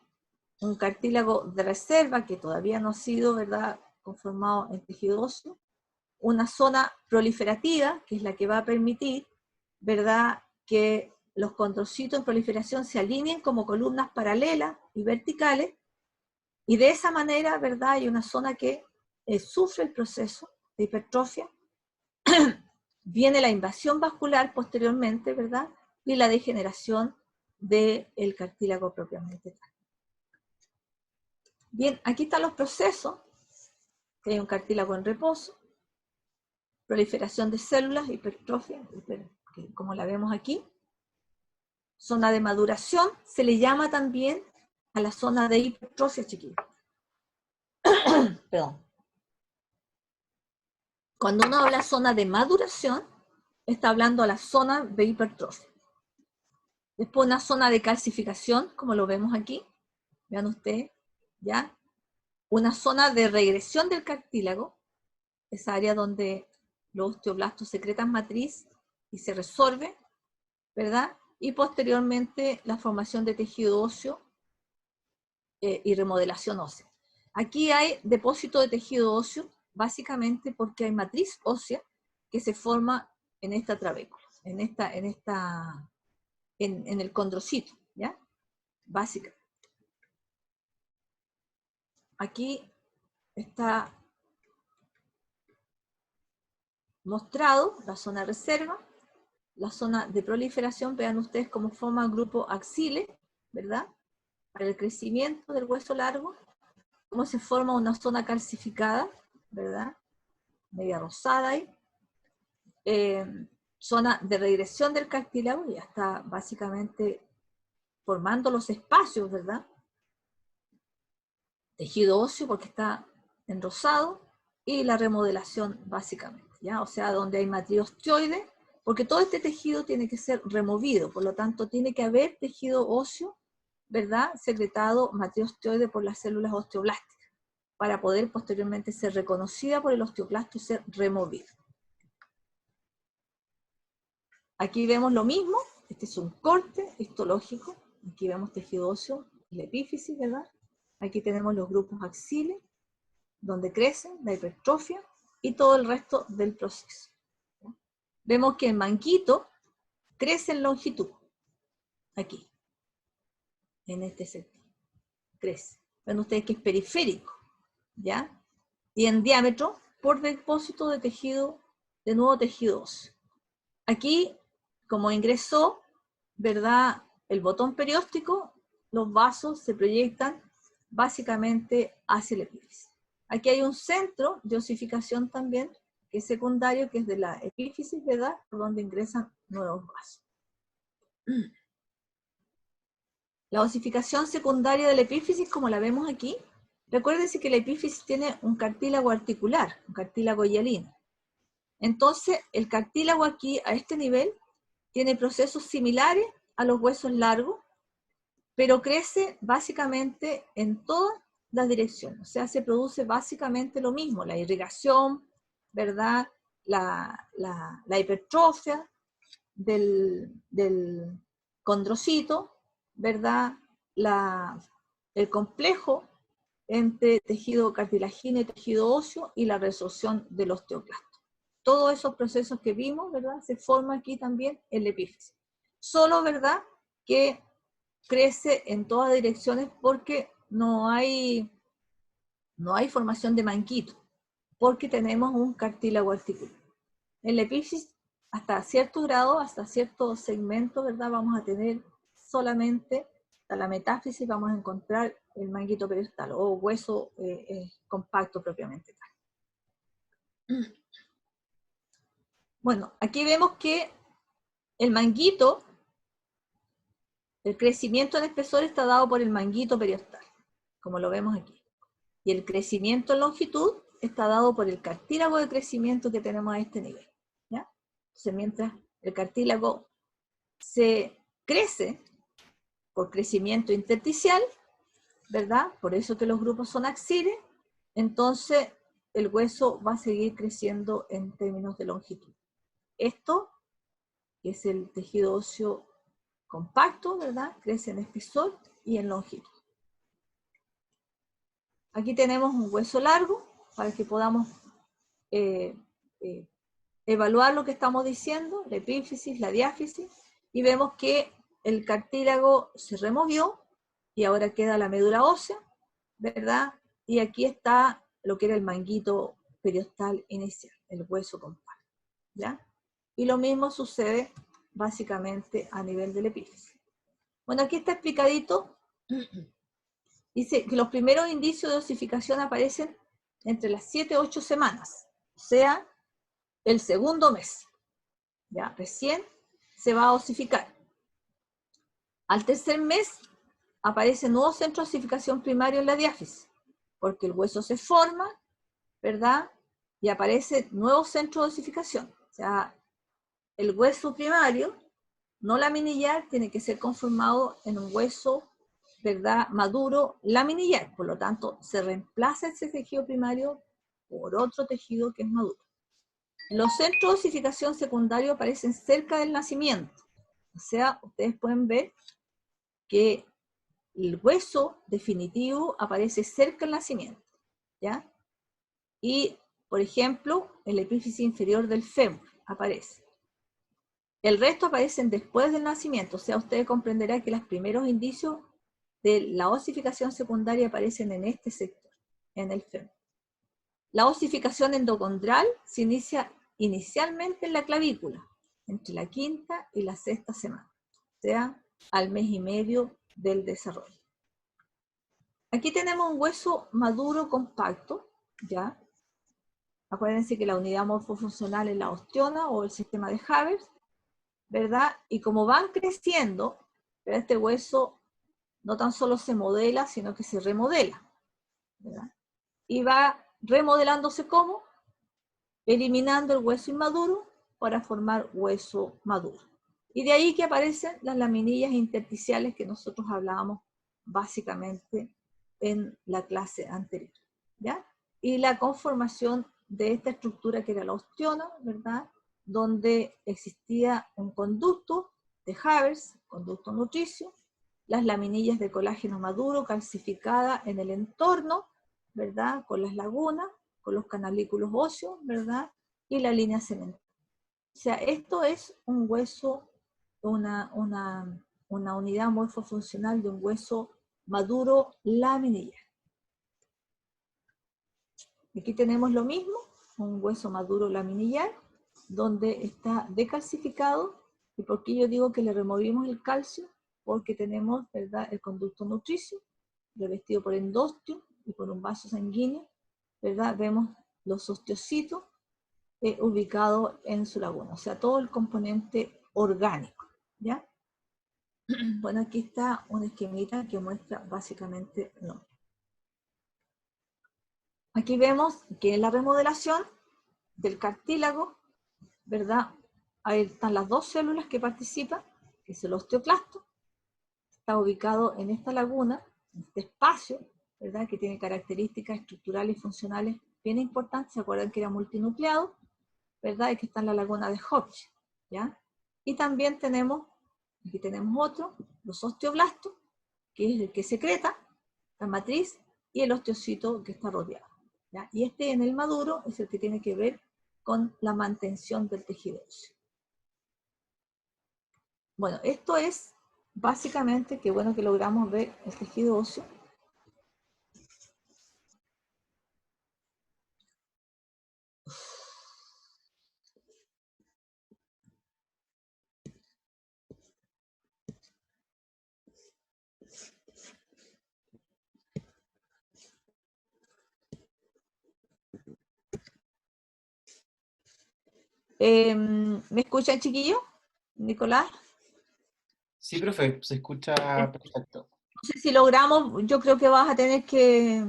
un cartílago de reserva que todavía no ha sido, ¿verdad?, conformado en tejido óseo, una zona proliferativa, que es la que va a permitir, ¿verdad?, que los condrocitos en proliferación se alineen como columnas paralelas y verticales, y de esa manera, ¿verdad?, hay una zona que sufre el proceso de hipertrofia, viene la invasión vascular posteriormente, ¿verdad?, y la degeneración del cartílago propiamente tal. Bien, aquí están los procesos, que hay un cartílago en reposo, proliferación de células, hipertrofia, como la vemos aquí, zona de maduración, se le llama también a la zona de hipertrofia, chiquillos. Perdón. Cuando uno habla zona de maduración, está hablando a la zona de hipertrofia. Después una zona de calcificación, como lo vemos aquí, vean ustedes, ¿ya? Una zona de regresión del cartílago, esa área donde los osteoblastos secretan matriz y se resorbe, ¿verdad? Y posteriormente la formación de tejido óseo y remodelación ósea. Aquí hay depósito de tejido óseo, básicamente porque hay matriz ósea que se forma en esta trabécula, en el condrocito, ¿ya? Básica. Aquí está mostrado la zona reserva, la zona de proliferación, vean ustedes cómo forma el grupo axile, ¿verdad?, para el crecimiento del hueso largo, cómo se forma una zona calcificada, ¿verdad? Media rosada ahí. Zona de regresión del cartílago, ya está básicamente formando los espacios, ¿verdad? Tejido óseo porque está en rosado, y la remodelación básicamente, ¿ya? O sea, donde hay matriz osteoide, porque todo este tejido tiene que ser removido, por lo tanto tiene que haber tejido óseo, ¿verdad? Secretado matriz osteoide por las células osteoblásticas, para poder posteriormente ser reconocida por el osteoclasto y ser removido. Aquí vemos lo mismo, este es un corte histológico, aquí vemos tejido óseo, la epífisis, ¿verdad? Aquí tenemos los grupos axiles, donde crecen, la hipertrofia, y todo el resto del proceso. Vemos que el manguito crece en longitud, aquí, en este sentido, crece. Ven ustedes que es periférico, ¿ya? Y en diámetro, por depósito de tejido, de nuevo tejido óseo. Aquí, como ingresó, ¿verdad?, el botón perióstico, los vasos se proyectan básicamente hacia el epífisis. Aquí hay un centro de osificación también, que es secundario, que es de la epífisis, ¿verdad?, por donde ingresan nuevos vasos. La osificación secundaria de la epífisis, como la vemos aquí, recuérdense que la epífisis tiene un cartílago articular, un cartílago hialino. Entonces, el cartílago aquí, a este nivel, tiene procesos similares a los huesos largos, pero crece básicamente en todas las direcciones. O sea, se produce básicamente lo mismo, la irrigación, ¿verdad? La hipertrofia del condrocito, ¿verdad? El complejo entre tejido cartilagino y tejido óseo y la resorción del osteoclasto. Todos esos procesos que vimos, ¿verdad?, se forma aquí también en la epífisis. Solo, ¿verdad?, que crece en todas direcciones porque no hay formación de manguito, porque tenemos un cartílago articular. En la epífisis, hasta cierto grado, hasta cierto segmento, ¿verdad?, vamos a tener solamente, hasta la metáfisis vamos a encontrar el manguito periostal o hueso compacto propiamente tal. Bueno, aquí vemos que el manguito, el crecimiento en espesor está dado por el manguito periostal, como lo vemos aquí. Y el crecimiento en longitud está dado por el cartílago de crecimiento que tenemos a este nivel, ¿ya? Entonces, mientras el cartílago se crece por crecimiento intersticial, ¿verdad? Por eso que los grupos son axiles, entonces el hueso va a seguir creciendo en términos de longitud. Esto, que es el tejido óseo compacto, ¿verdad?, crece en espesor y en longitud. Aquí tenemos un hueso largo para que podamos evaluar lo que estamos diciendo, la epífisis, la diáfisis, y vemos que el cartílago se removió y ahora queda la médula ósea, ¿verdad? Y aquí está lo que era el manguito periostal inicial, el hueso compacto, ¿ya? Y lo mismo sucede básicamente a nivel del epífisis. Bueno, aquí está explicadito. Dice que los primeros indicios de osificación aparecen entre las 7 y 8 semanas, o sea, el segundo mes. Ya, recién se va a osificar. Al tercer mes aparece nuevo centro de osificación primario en la diáfisis, porque el hueso se forma, ¿verdad? Y aparece nuevo centro de osificación. O sea, el hueso primario, no laminillar, tiene que ser conformado en un hueso, ¿verdad?, maduro laminillar. Por lo tanto, se reemplaza ese tejido primario por otro tejido que es maduro. Los centros de osificación secundario aparecen cerca del nacimiento. O sea, ustedes pueden ver que el hueso definitivo aparece cerca del nacimiento, ¿ya? Y, por ejemplo, el epífisis inferior del fémur aparece. El resto aparecen después del nacimiento, o sea, ustedes comprenderán que los primeros indicios de la osificación secundaria aparecen en este sector, en el fémur. La osificación endocondral se inicia inicialmente en la clavícula, entre la 5ª y la 6ª semana, o sea, al mes y medio del desarrollo. Aquí tenemos un hueso maduro compacto, ¿ya? Acuérdense que la unidad morfofuncional es la osteona o el sistema de Haber, ¿verdad? Y como van creciendo, ¿verdad? Este hueso no tan solo se modela, sino que se remodela, ¿verdad? Y va remodelándose como eliminando el hueso inmaduro para formar hueso maduro. Y de ahí que aparecen las laminillas intersticiales que nosotros hablábamos básicamente en la clase anterior, ¿ya? Y la conformación de esta estructura que era la osteona, ¿verdad? Donde existía un conducto de Haber, conducto nutricio, las laminillas de colágeno maduro calcificada en el entorno, ¿verdad? Con las lagunas, con los canalículos óseos, ¿verdad? Y la línea cementaria. O sea, esto es un hueso, una unidad morfofuncional de un hueso maduro laminillar. Aquí tenemos lo mismo, un hueso maduro laminillar, donde está decalcificado. ¿Y por qué yo digo que le removimos el calcio? Porque tenemos, ¿verdad?, el conducto nutricio, revestido por endostio y por un vaso sanguíneo, ¿verdad? Vemos los osteocitos ubicados en su laguna, o sea, todo el componente orgánico, ¿ya? Bueno, aquí está un esquemita que muestra básicamente lo. Aquí vemos que en la remodelación del cartílago, ¿verdad? Ahí están las dos células que participan, que es el osteoclasto, está ubicado en esta laguna, en este espacio, ¿verdad? Que tiene características estructurales y funcionales bien importantes. ¿Se acuerdan que era multinucleado? ¿Verdad? Y que está en la laguna de Hodge, ¿ya? Y también tenemos, aquí tenemos otro, los osteoblastos, que es el que secreta la matriz, y el osteocito que está rodeado, ¿ya? Y este en el maduro es el que tiene que ver con la mantención del tejido óseo. Bueno, esto es básicamente, qué bueno que logramos ver el tejido óseo. ¿Me escuchan, chiquillos? Nicolás. Sí, profe, se escucha perfecto. No sé si logramos, yo creo que vas a tener que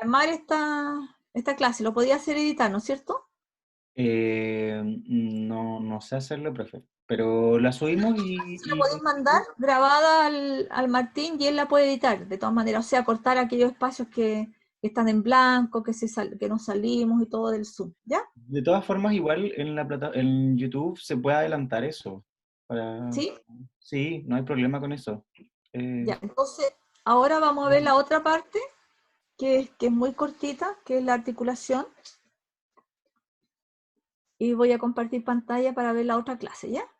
armar esta clase. Lo podía hacer editar, ¿no es cierto? No sé hacerlo, profe, pero la subimos Se la podéis mandar grabada al Martín y él la puede editar, de todas maneras. O sea, cortar aquellos espacios que están en blanco, que nos salimos y todo del Zoom, ¿ya? De todas formas, igual en YouTube se puede adelantar eso. ¿Sí? Sí, no hay problema con eso. Ya, entonces, ahora vamos a ver la otra parte, que es muy cortita, que es la articulación. Y voy a compartir pantalla para ver la otra clase, ¿ya?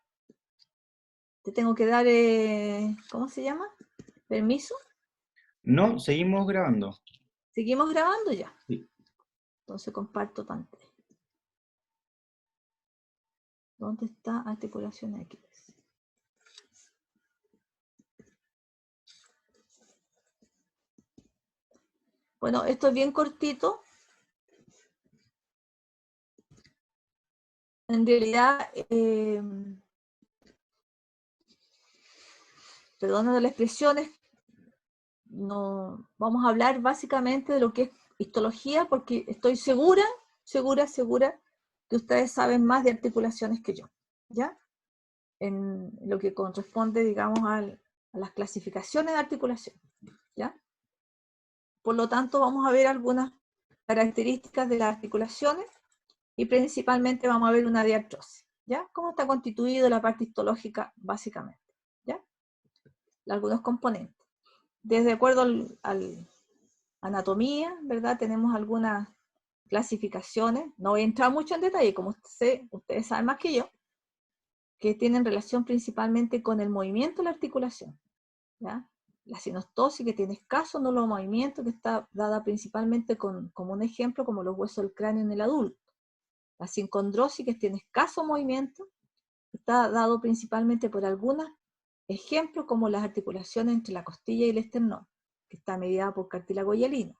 Te tengo que dar, ¿cómo se llama? ¿Permiso? No, seguimos grabando. ¿Seguimos grabando ya? Sí. Entonces comparto pantalla. ¿Dónde está articulación X? Bueno, esto es bien cortito. En realidad, perdón de las expresiones, no, vamos a hablar básicamente de lo que es histología, porque estoy segura que ustedes saben más de articulaciones que yo, ¿ya? En lo que corresponde, digamos, a las clasificaciones de articulación, ¿ya? Por lo tanto, vamos a ver algunas características de las articulaciones y principalmente vamos a ver una diartrosis, ¿ya? Cómo está constituido la parte histológica, básicamente, ¿ya? Algunos componentes. Desde acuerdo a anatomía, ¿verdad? Tenemos algunas clasificaciones, no voy a entrar mucho en detalle, como ustedes saben más que yo, que tienen relación principalmente con el movimiento de la articulación, ¿ya? La sinostosis, que tiene escaso nulo movimiento, que está dada principalmente como un ejemplo, como los huesos del cráneo en el adulto. La sincondrosis, que tiene escaso movimiento, está dado principalmente por algunos ejemplos, como las articulaciones entre la costilla y el esternón, que está mediada por cartílago hialino.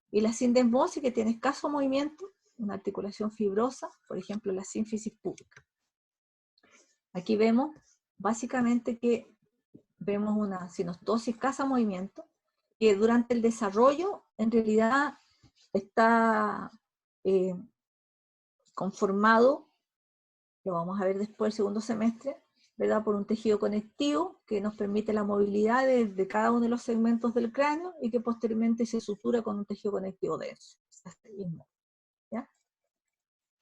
Y la sindesmosis, que tiene escaso movimiento, una articulación fibrosa, por ejemplo, la sínfisis púbica. Aquí vemos, básicamente, que vemos una sinostosis escasa movimiento, que durante el desarrollo, en realidad, está conformado, lo vamos a ver después del segundo semestre, ¿verdad? Por un tejido conectivo que nos permite la movilidad de cada uno de los segmentos del cráneo y que posteriormente se sutura con un tejido conectivo denso. ¿Ya?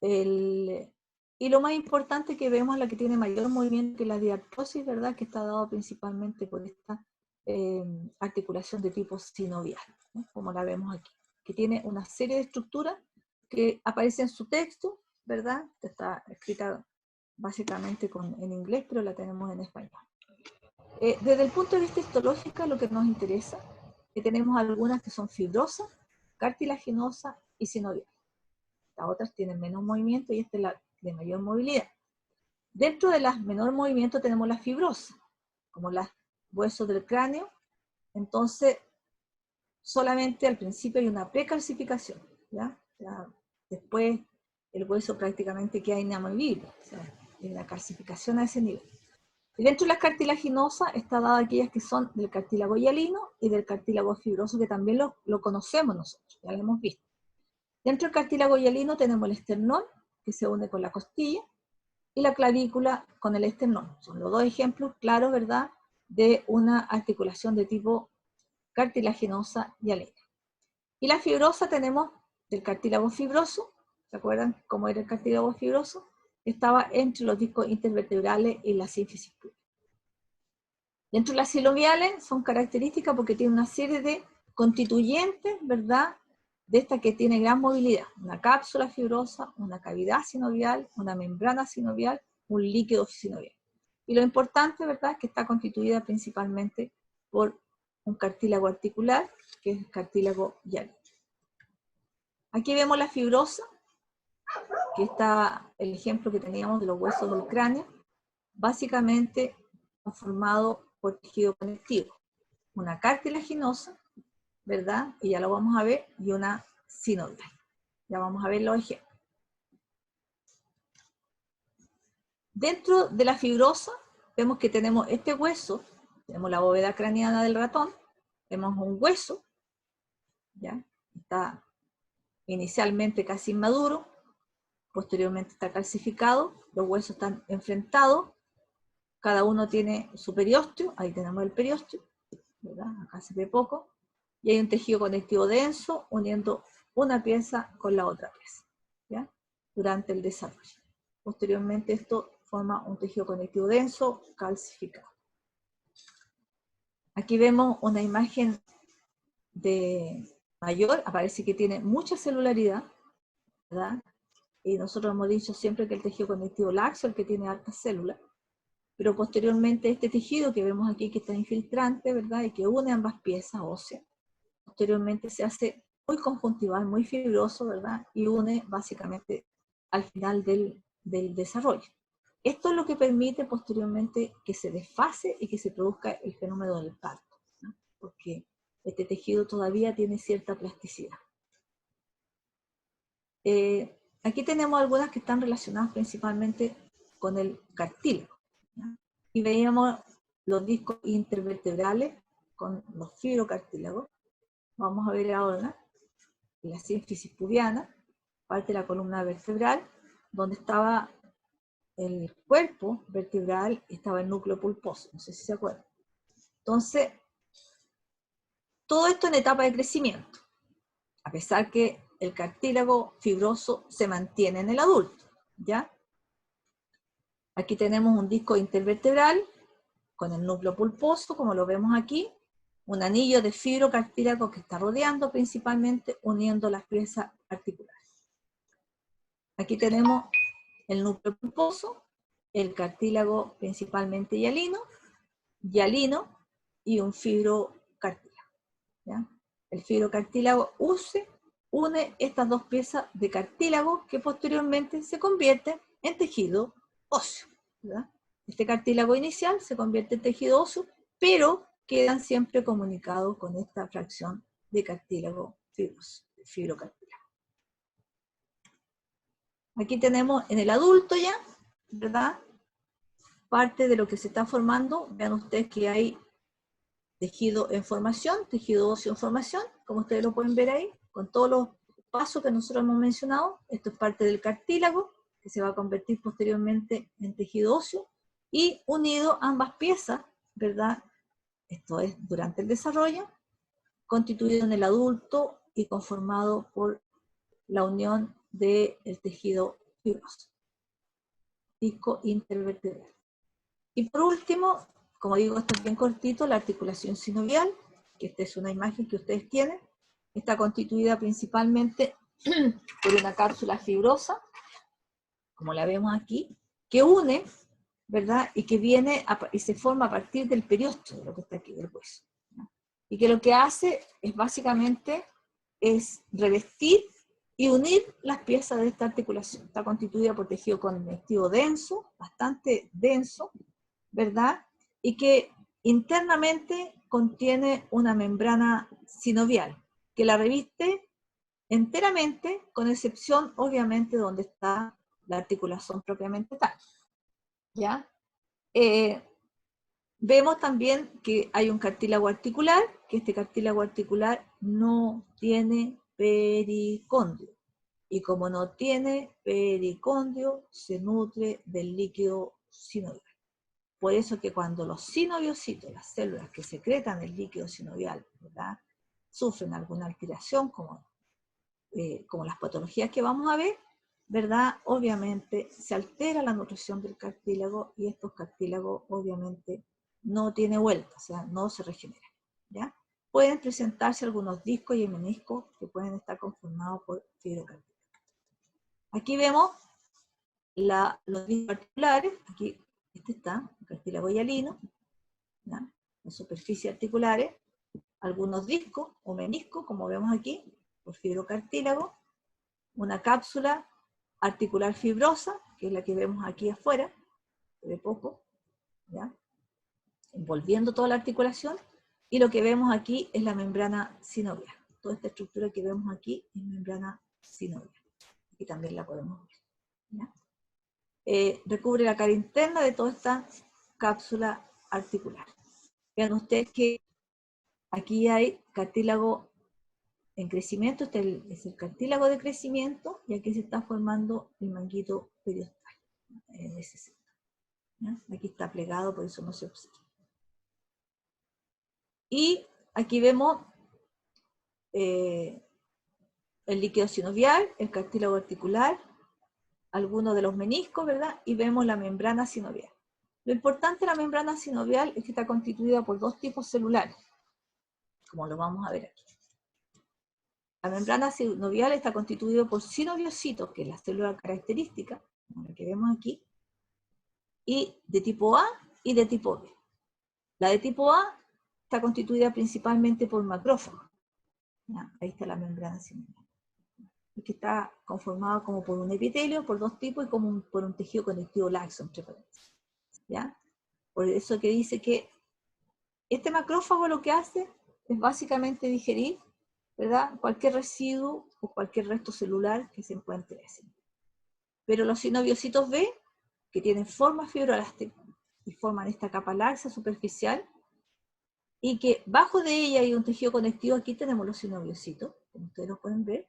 Y lo más importante que vemos, la que tiene mayor movimiento, que la diartrosis, ¿verdad? Que está dado principalmente por esta articulación de tipo sinovial, ¿no? Como la vemos aquí, que tiene una serie de estructuras que aparecen en su texto, ¿verdad? Está escrita básicamente en inglés, pero la tenemos en español. Desde el punto de vista histológico, lo que nos interesa, que tenemos algunas que son fibrosas, cartilaginosas y sinoviales. Las otras tienen menos movimiento y esta es la de mayor movilidad. Dentro de las menor movimiento tenemos las fibrosas, como los huesos del cráneo. Entonces, solamente al principio hay una precalcificación, ¿ya? Después el hueso prácticamente queda inamovible, o sea, hay una calcificación a ese nivel. Y dentro de las cartilaginosas está dado aquellas que son del cartílago hialino y del cartílago fibroso, que también lo conocemos nosotros, ya lo hemos visto. Dentro del cartílago hialino tenemos el esternón, que se une con la costilla, y la clavícula con el esternón. Son los dos ejemplos claros, ¿verdad?, de una articulación de tipo cartilaginosa hialina. Y la fibrosa tenemos del cartílago fibroso, ¿se acuerdan cómo era el cartílago fibroso? Estaba entre los discos intervertebrales y la sínfisis púbica. Dentro de las sinoviales son características porque tienen una serie de constituyentes, ¿verdad?, de esta que tiene gran movilidad. Una cápsula fibrosa, una cavidad sinovial, una membrana sinovial, un líquido sinovial. Y lo importante, ¿verdad?, es que está constituida principalmente por un cartílago articular, que es el cartílago hialino. Aquí vemos la fibrosa, que está el ejemplo que teníamos de los huesos del cráneo, básicamente formado por tejido conectivo. Una cartilaginosa, ¿verdad? Y ya lo vamos a ver, y una sinovial. Ya vamos a ver los ejemplos. Dentro de la fibrosa, vemos que tenemos este hueso, tenemos la bóveda craneana del ratón, tenemos un hueso, ¿ya? Está inicialmente casi inmaduro, posteriormente está calcificado, los huesos están enfrentados, cada uno tiene su periósteo, ahí tenemos el periósteo, ¿verdad? Acá se ve poco, y hay un tejido conectivo denso uniendo una pieza con la otra pieza, ¿ya? Durante el desarrollo. Posteriormente esto forma un tejido conectivo denso calcificado. Aquí vemos una imagen de mayor, aparece que tiene mucha celularidad, ¿verdad? Y nosotros hemos dicho siempre que el tejido conectivo laxo es el que tiene altas células, pero posteriormente este tejido que vemos aquí que está infiltrante, ¿verdad?, y que une ambas piezas óseas, posteriormente se hace muy conjuntival, muy fibroso, ¿verdad?, y une básicamente al final del desarrollo. Esto es lo que permite posteriormente que se desfase y que se produzca el fenómeno del parto, ¿no?, porque este tejido todavía tiene cierta plasticidad. Aquí tenemos algunas que están relacionadas principalmente con el cartílago, ¿no? Y veíamos los discos intervertebrales con los fibrocartílagos. Vamos a ver ahora la sínfisis pubiana, parte de la columna vertebral, donde estaba el cuerpo vertebral, estaba el núcleo pulposo, no sé si se acuerdan. Entonces, todo esto en etapa de crecimiento, a pesar que el cartílago fibroso se mantiene en el adulto, ¿ya? Aquí tenemos un disco intervertebral con el núcleo pulposo, como lo vemos aquí, un anillo de fibrocartílago que está rodeando principalmente, uniendo las piezas articulares. Aquí tenemos el núcleo pulposo, el cartílago principalmente hialino y un fibrocartílago, ¿ya? El fibrocartílago une estas dos piezas de cartílago que posteriormente se convierten en tejido óseo, ¿verdad? Este cartílago inicial se convierte en tejido óseo, pero quedan siempre comunicados con esta fracción de cartílago fibrocartílago. Aquí tenemos en el adulto ya, ¿verdad? Parte de lo que se está formando. Vean ustedes que hay tejido en formación, tejido óseo en formación, como ustedes lo pueden ver ahí, con todos los pasos que nosotros hemos mencionado. Esto es parte del cartílago, que se va a convertir posteriormente en tejido óseo, y unido ambas piezas, ¿verdad? Esto es durante el desarrollo, constituido en el adulto y conformado por la unión del tejido fibroso, disco intervertebral. Y por último, como digo, esto es bien cortito, la articulación sinovial, que esta es una imagen que ustedes tienen, está constituida principalmente por una cápsula fibrosa, como la vemos aquí, que une, ¿verdad? Y que viene y se forma a partir del periósteo, lo que está aquí, del hueso, ¿no? Y que lo que hace es básicamente es revestir y unir las piezas de esta articulación. Está constituida por tejido conectivo denso, bastante denso, ¿verdad? Y que internamente contiene una membrana sinovial, que la reviste enteramente, con excepción, obviamente, donde está la articulación propiamente tal. ¿Ya? Vemos también que hay un cartílago articular, que este cartílago articular no tiene pericondio. Y como no tiene pericondio, se nutre del líquido sinovial. Por eso que cuando los sinoviocitos, las células que secretan el líquido sinovial, ¿verdad?, sufren alguna alteración, como las patologías que vamos a ver, ¿verdad?, obviamente se altera la nutrición del cartílago y estos cartílagos obviamente no tiene vuelta, o sea, no se regeneran, ¿ya? Pueden presentarse algunos discos y meniscos que pueden estar conformados por fibrocartílago. Aquí vemos los discos articulares. Aquí este está, el cartílago hialino, ¿ya?, en superficie articulares, algunos discos o meniscos, como vemos aquí, por fibrocartílago, una cápsula articular fibrosa, que es la que vemos aquí afuera, de poco, ¿ya?, envolviendo toda la articulación, y lo que vemos aquí es la membrana sinovial. Toda esta estructura que vemos aquí es membrana sinovial. Aquí también la podemos ver, ¿ya? Recubre la cara interna de toda esta cápsula articular. Vean ustedes que aquí hay cartílago en crecimiento, este es el cartílago de crecimiento, y aquí se está formando el manguito periostal, en ese centro, ¿ya? Aquí está plegado, por eso no se observa. Y aquí vemos el líquido sinovial, el cartílago articular, algunos de los meniscos, ¿verdad? Y vemos la membrana sinovial. Lo importante de la membrana sinovial es que está constituida por dos tipos celulares, como lo vamos a ver aquí. La membrana sinovial está constituida por sinoviocitos, que es la célula característica, como la que vemos aquí, y de tipo A y de tipo B. La de tipo A está constituida principalmente por macrófagos. ¿Ya? Ahí está la membrana sinovial. Y que está conformado como por un epitelio, por dos tipos, y como por un tejido conectivo laxo, entre paréntesis, ¿ya? Por eso que dice que este macrófago lo que hace es básicamente digerir, ¿verdad?, cualquier residuo o cualquier resto celular que se encuentre así. Pero los sinoviocitos B, que tienen forma fibroelástica y forman esta capa laxa superficial, y que bajo de ella hay un tejido conectivo. Aquí tenemos los sinoviocitos, como ustedes lo pueden ver,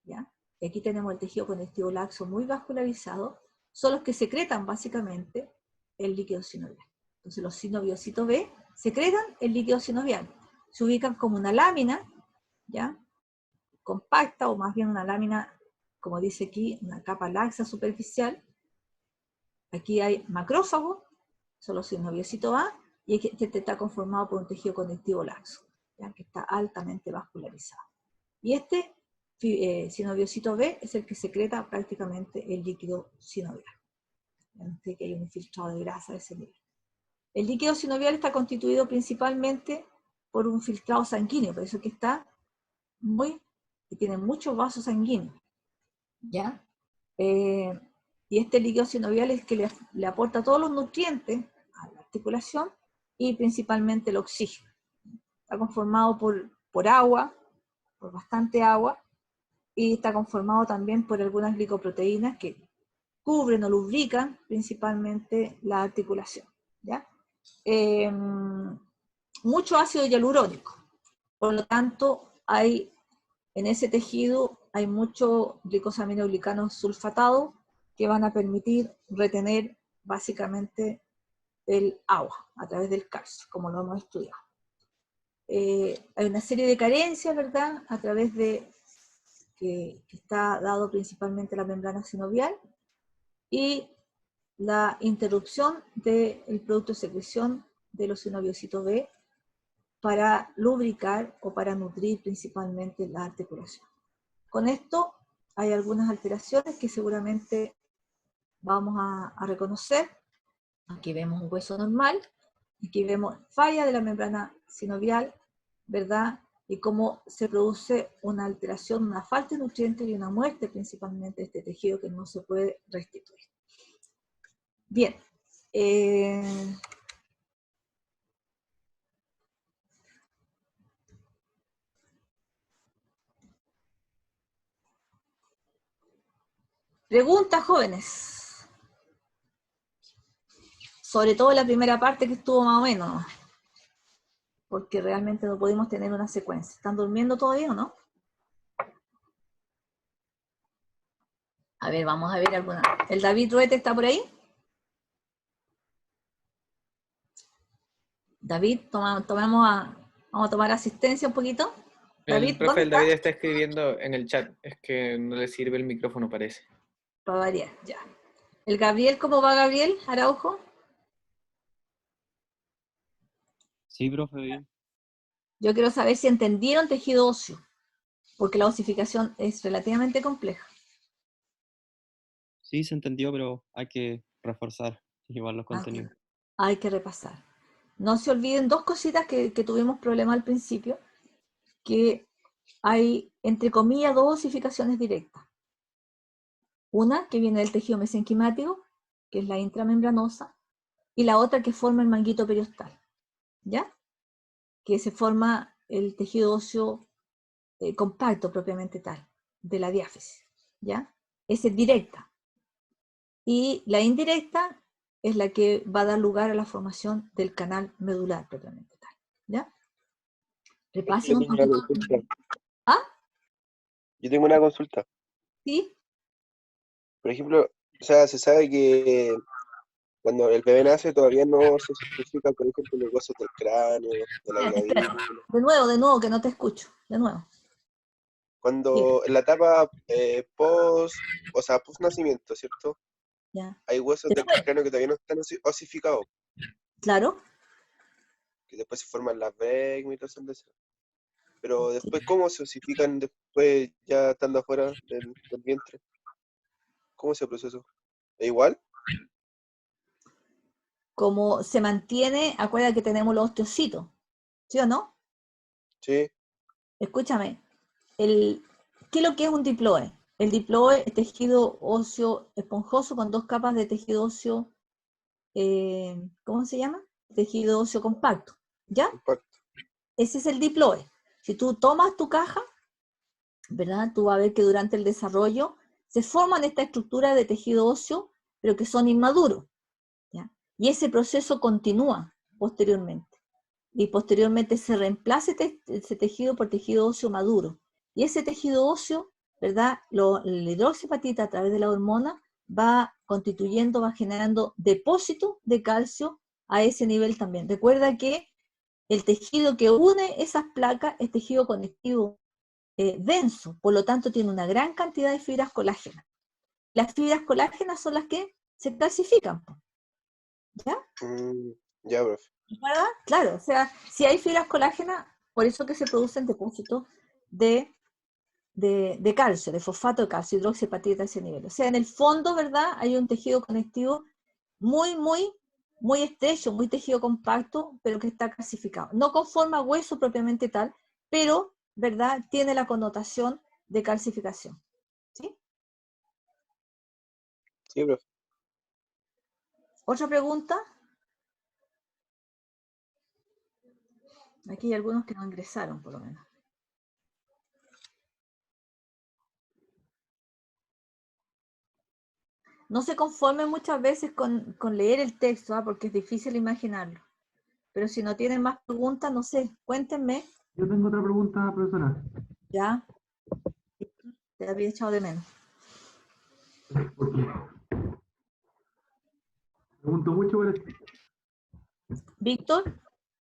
¿ya? Y aquí tenemos el tejido conectivo laxo muy vascularizado, son los que secretan básicamente el líquido sinovial. Entonces los sinoviocitos B secretan el líquido sinovial, se ubican como una lámina, ¿ya?, compacta, o más bien una lámina, como dice aquí, una capa laxa superficial. Aquí hay macrófagos, son los sinoviocitos A, y este está conformado por un tejido conectivo laxo, ¿ya?, que está altamente vascularizado. Y este sinoviocito B es el que secreta prácticamente el líquido sinovial. Vean que hay un infiltrado de grasa de ese nivel. El líquido sinovial está constituido principalmente por un filtrado sanguíneo, por eso que está y tiene muchos vasos sanguíneos, ¿ya? Y este líquido sinovial es que le aporta todos los nutrientes a la articulación, y principalmente el oxígeno. Está conformado por agua, por bastante agua, y está conformado también por algunas glicoproteínas que cubren o lubrican principalmente la articulación, ¿ya? Mucho ácido hialurónico, por lo tanto en ese tejido hay mucho glicosaminoglicano sulfatado que van a permitir retener básicamente el agua a través del calcio, como lo hemos estudiado. Hay una serie de carencias, ¿verdad?, a través de que está dado principalmente la membrana sinovial, y la interrupción del producto de secreción de los sinoviocitos B para lubricar o para nutrir principalmente la articulación. Con esto hay algunas alteraciones que seguramente vamos a reconocer. Aquí vemos un hueso normal, aquí vemos falla de la membrana sinovial, ¿verdad? Y cómo se produce una alteración, una falta de nutrientes y una muerte principalmente de este tejido que no se puede restituir. Bien. Preguntas, jóvenes. Sobre todo la primera parte que estuvo más o menos, porque realmente no pudimos tener una secuencia. ¿Están durmiendo todavía o no? A ver, vamos a ver alguna. ¿El David Ruete está por ahí? David, vamos a tomar asistencia un poquito. David, El profe ¿dónde del David está? está escribiendo en el chat. Es que no le sirve el micrófono, parece. Para variar, ya. ¿El Gabriel, cómo va Gabriel Araujo? Sí, profe, bien. Yo quiero saber si entendieron tejido óseo, porque la osificación es relativamente compleja. Sí, se entendió, pero hay que reforzar y llevar los contenidos. Hay que repasar. No se olviden dos cositas que tuvimos problema al principio, que hay, entre comillas, dos osificaciones directas. Una que viene del tejido mesenquimático, que es la intramembranosa, y la otra que forma el manguito periostal, ¿ya? Que se forma el tejido óseo compacto propiamente tal, de la diáfisis, ¿ya? Esa es directa. Y la indirecta es la que va a dar lugar a la formación del canal medular propiamente tal, ¿ya? Repasen un poquito. ¿Ah? Yo tengo una consulta. ¿Sí? Por ejemplo, o sea, se sabe que cuando el bebé nace todavía no se osifica, por ejemplo, los huesos del cráneo, de la Espérate, clavícula. de nuevo, que no te escucho. De nuevo. Cuando en la etapa post nacimiento, ¿cierto? Ya. Hay huesos del Después, cráneo que todavía no están osificados, claro. que después se forman las vegmas y todo eso. Pero después, ¿cómo se osifican después ya estando afuera del vientre? ¿Cómo es el proceso? ¿Es igual? Como se mantiene, acuérdate que tenemos los osteocitos, ¿sí o no? Sí, Escúchame, ¿qué es lo que es un diploe? El diploe es tejido óseo esponjoso con dos capas de tejido óseo, ¿cómo se llama? Tejido óseo compacto, ¿ya? compacto. Ese es el diploe. Si tú tomas tu caja, ¿verdad? Tú vas a ver que durante el desarrollo se forman esta estructura de tejido óseo, pero que son inmaduros, ¿ya? Y ese proceso continúa posteriormente. Y posteriormente se reemplaza ese tejido por tejido óseo maduro. Y ese tejido óseo, ¿verdad? La hidroxiapatita a través de la hormona va constituyendo, va generando depósito de calcio a ese nivel también. Recuerda que el tejido que une esas placas es tejido conectivo denso, por lo tanto tiene una gran cantidad de fibras colágenas. Las fibras colágenas son las que se calcifican, ¿ya? Ya, profe. ¿Verdad? Claro, o sea, si hay fibras colágenas, por eso que se producen depósitos de calcio, de fosfato de calcio, hidroxiapatita a ese nivel. O sea, en el fondo, ¿verdad? Hay un tejido conectivo muy, muy, muy estrecho, muy tejido compacto, pero que está calcificado. No conforma hueso propiamente tal, pero, ¿verdad? Tiene la connotación de calcificación. ¿Sí? Sí, profe. ¿Otra pregunta? Aquí hay algunos que no ingresaron, por lo menos. No se conformen muchas veces con leer el texto, porque es difícil imaginarlo. Pero si no tienen más preguntas, no sé, cuéntenme. Yo tengo otra pregunta, profesora. Ya, te había echado de menos. ¿Por qué? Pregunto mucho por esto. Víctor,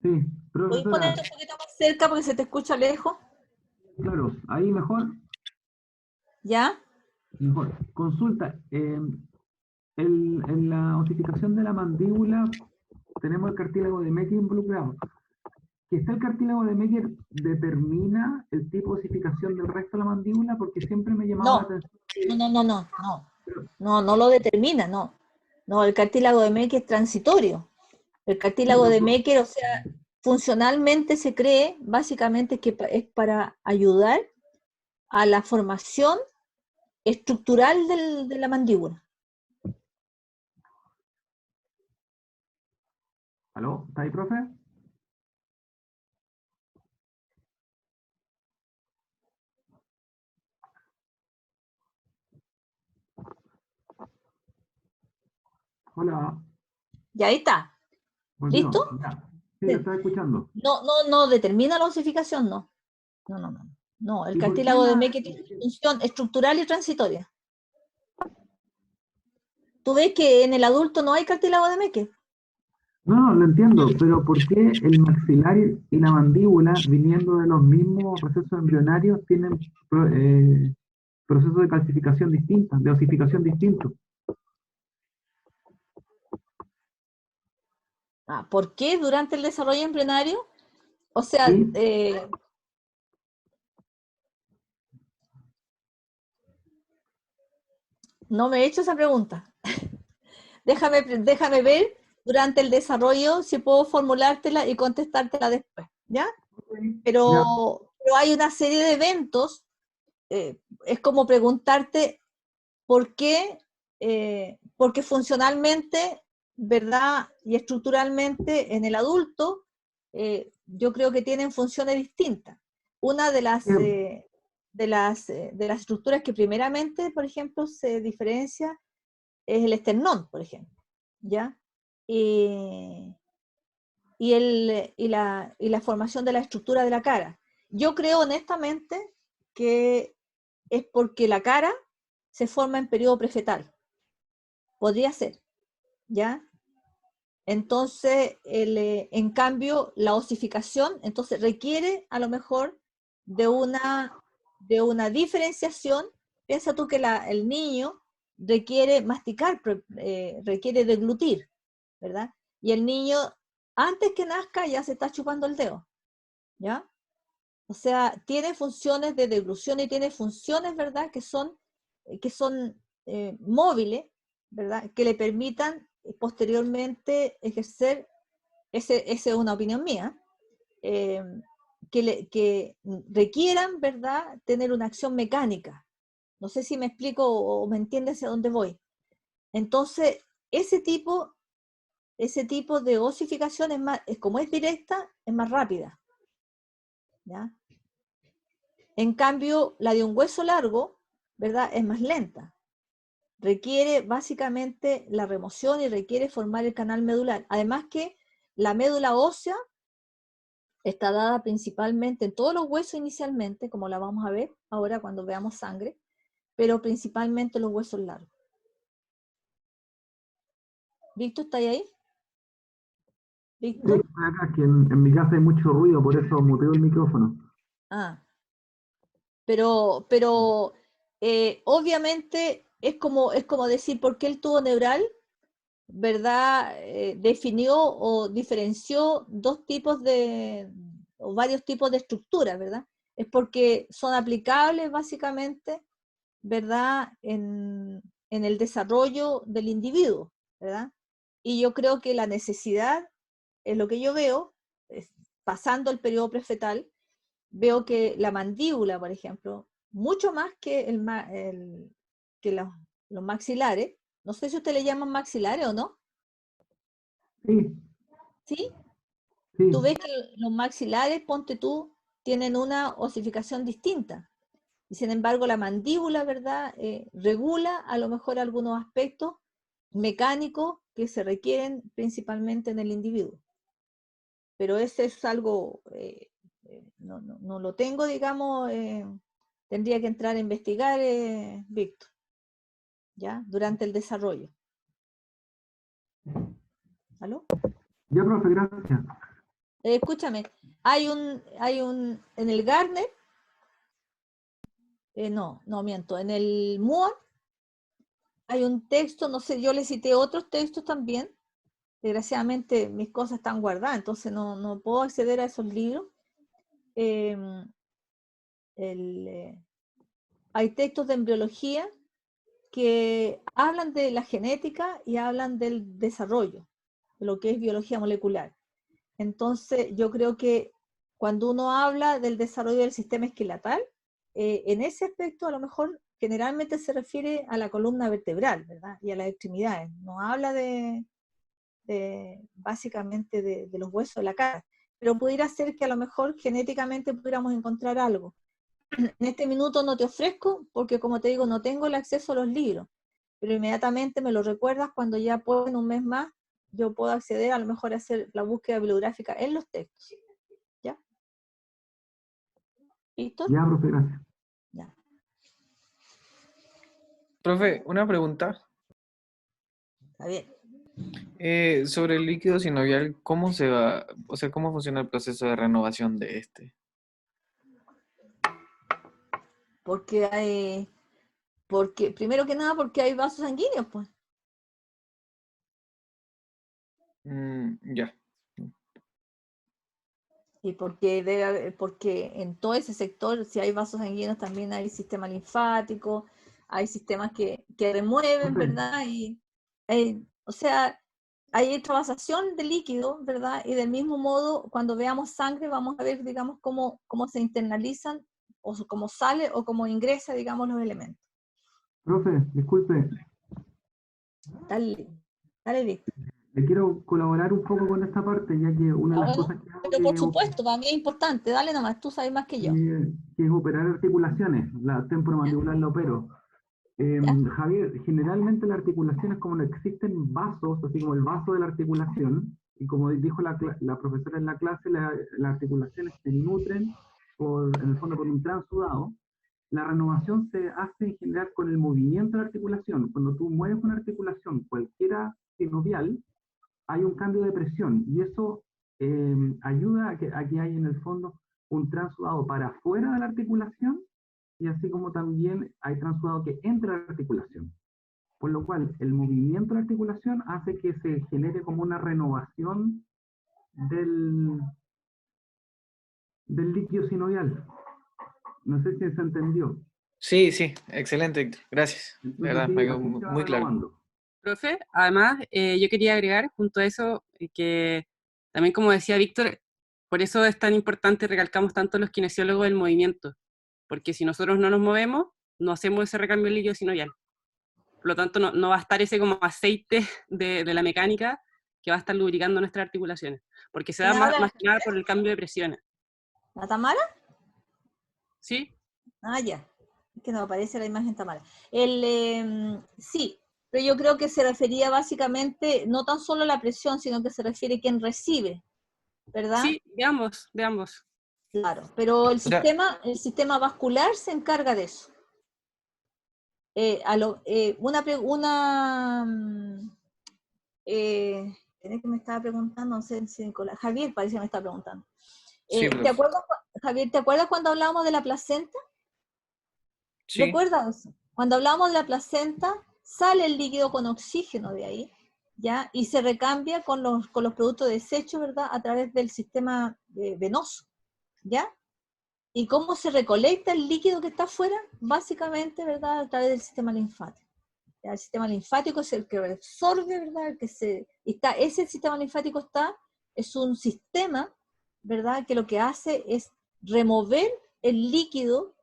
Sí, ¿puedes profesora, ponerte un poquito más cerca porque se te escucha lejos? claro, ahí mejor, ¿Ya? mejor. Consulta, en la osificación de la mandíbula tenemos el cartílago de Mecker involucrado. ¿Que está el cartílago de Mecker determina el tipo de osificación del resto de la mandíbula? Porque siempre me ha llamado la No, atención. no lo determina, no. No, el cartílago de Mecker es transitorio. El cartílago de Mecker, o sea, funcionalmente se cree básicamente que es para ayudar a la formación estructural de la mandíbula. ¿Aló? ¿Está ahí, profe? Hola, Y ahí está. volvió. ¿Listo? Ya. Sí, lo estaba escuchando. No determina la osificación, no. No, el ¿Y por qué cartílago de Mecker tiene función estructural y transitoria. Tú ves que en el adulto no hay cartílago de Mecker. No, lo entiendo, pero ¿por qué el maxilar y la mandíbula, viniendo de los mismos procesos embrionarios, tienen procesos de calcificación distintos, de osificación distintos? ¿Por qué durante el desarrollo embrionario? O sea, ¿Sí? no me he hecho esa pregunta. Déjame ver durante el desarrollo si puedo formulártela y contestártela después, ¿ya? Ya. Pero hay una serie de eventos, es como preguntarte por qué, porque funcionalmente, ¿verdad? Y estructuralmente en el adulto, yo creo que tienen funciones distintas. Una de las estructuras que primeramente, por ejemplo, se diferencia es el esternón, por ejemplo, ¿ya? Y la formación de la estructura de la cara. Yo creo honestamente que es porque la cara se forma en periodo prefetal. Podría ser, ¿ya? Entonces, en cambio, la osificación entonces requiere a lo mejor de una diferenciación. Piensa tú que el niño requiere masticar, requiere deglutir, ¿verdad? Y el niño, antes que nazca, ya se está chupando el dedo, ¿ya? O sea, tiene funciones de deglución y tiene funciones, ¿verdad?, que son móviles, ¿verdad?, que le permitan posteriormente ejercer, esa es una opinión mía, eh, que requieran, ¿verdad?, tener una acción mecánica. No sé si me explico o me entiendes a dónde voy. Entonces, ese tipo de osificación como es directa, es más rápida, ¿ya? En cambio, la de un hueso largo, ¿verdad?, es más lenta. Requiere básicamente la remoción y requiere formar el canal medular. Además que la médula ósea está dada principalmente en todos los huesos inicialmente, como la vamos a ver ahora cuando veamos sangre, pero principalmente los huesos largos. ¿Víctor, está ahí? Sí, ¿Víctor? estoy acá, que en mi casa hay mucho ruido, por eso muteo el micrófono. Pero obviamente es como decir, ¿por qué el tubo neural, verdad, definió o diferenció o varios tipos de estructuras, verdad? Es porque son aplicables básicamente, verdad, en el desarrollo del individuo, verdad. Y yo creo que la necesidad, es lo que yo veo, pasando el periodo prefetal, veo que la mandíbula, por ejemplo, mucho más que que los maxilares, no sé si usted le llaman maxilares o no, Sí, ¿sí? Sí, Tú ves que los maxilares, ponte tú, tienen una osificación distinta. Y sin embargo, la mandíbula, ¿verdad? Regula a lo mejor algunos aspectos mecánicos que se requieren principalmente en el individuo. Pero ese es algo, no lo tengo, digamos, tendría que entrar a investigar, Víctor, ¿ya? Durante el desarrollo. ¿Aló? ya, profe, gracias. Escúchame, hay un, en el Garnet, no miento, en el Moore hay un texto, no sé, yo le cité otros textos también. Desgraciadamente mis cosas están guardadas, entonces no puedo acceder a esos libros. Hay textos de embriología que hablan de la genética y hablan del desarrollo, de lo que es biología molecular. Entonces, yo creo que cuando uno habla del desarrollo del sistema esqueletal, en ese aspecto a lo mejor generalmente se refiere a la columna vertebral, ¿verdad? Y a las extremidades. No habla básicamente de los huesos de la cara. Pero pudiera ser que a lo mejor genéticamente pudiéramos encontrar algo. En este minuto no te ofrezco, porque como te digo, no tengo el acceso a los libros, pero inmediatamente me lo recuerdas cuando ya puedo, en un mes más, yo puedo acceder a lo mejor a hacer la búsqueda bibliográfica en los textos. ¿Ya? ¿Listo? Ya, profe, gracias. Ya. Profe, una pregunta. Está bien. Sobre el líquido sinovial, ¿cómo se va, o sea, cómo funciona el proceso de renovación de este? Porque primero que nada, porque hay vasos sanguíneos, pues. Ya. Y porque en todo ese sector, si hay vasos sanguíneos, también hay sistema linfático, hay sistemas que remueven, Profe, ¿verdad? O sea, hay extravasación de líquido, ¿verdad? Y del mismo modo, cuando veamos sangre, vamos a ver, digamos, cómo se internalizan, o cómo sale, o cómo ingresa, digamos, los elementos. profe, disculpe, Dale, dale, Víctor. le quiero colaborar un poco con esta parte, ya que una de Ah, las bueno, cosas que hago pero por supuesto, para mí es importante, dale nomás, tú sabes más que yo. que es operar articulaciones, la temporomandibular la opero. ¿Ya? Javier, generalmente la articulación es como no existen vasos, así como el vaso de la articulación, y como dijo la profesora en la clase, las articulaciones se nutren en el fondo por un transudado. La renovación se hace en general con el movimiento de la articulación. Cuando tú mueves una articulación, cualquiera sinovial, hay un cambio de presión y eso ayuda a que hay en el fondo un transudado para afuera de la articulación y así como también hay transudado que entra a la articulación. Por lo cual, el movimiento de la articulación hace que se genere como una renovación del líquido sinovial. No sé si se entendió. Sí, excelente, Héctor. Gracias. De Entonces, verdad, sí, me quedó así se va muy claro. renovando. Profe, además, yo quería agregar junto a eso que también, como decía Víctor, por eso es tan importante, recalcamos tanto los kinesiólogos del movimiento, porque si nosotros no nos movemos, no hacemos ese recambio líquido sinovial. Por lo tanto, no va a estar ese como aceite de la mecánica que va a estar lubricando nuestras articulaciones, porque se da ¿Quién habla? más que nada por el cambio de presiones. ¿La Tamara? ¿Sí? Ah, ya. Es que no aparece la imagen Tamara. Sí, pero yo creo que se refería básicamente no tan solo a la presión, sino que se refiere a quien recibe, ¿verdad? Sí, de ambos, de ambos. Claro, pero el O sea, sistema vascular se encarga de eso. ¿Quién que me estaba preguntando? No sé si Nicolás. Javier parece que me está preguntando. sí, ¿Te profe. acuerdas, Javier, te acuerdas cuando hablábamos de la placenta? Sí, ¿Recuerdas? Cuando hablamos de la placenta, sale el líquido con oxígeno de ahí, ¿ya? Y se recambia con los productos de desecho, ¿verdad? A través del sistema venoso, ¿ya? ¿Y cómo se recolecta el líquido que está afuera? Básicamente, ¿verdad? A través del sistema linfático. ¿Ya? El sistema linfático es el que absorbe, ¿verdad? Ese sistema linfático es un sistema, ¿verdad? Que lo que hace es remover el líquido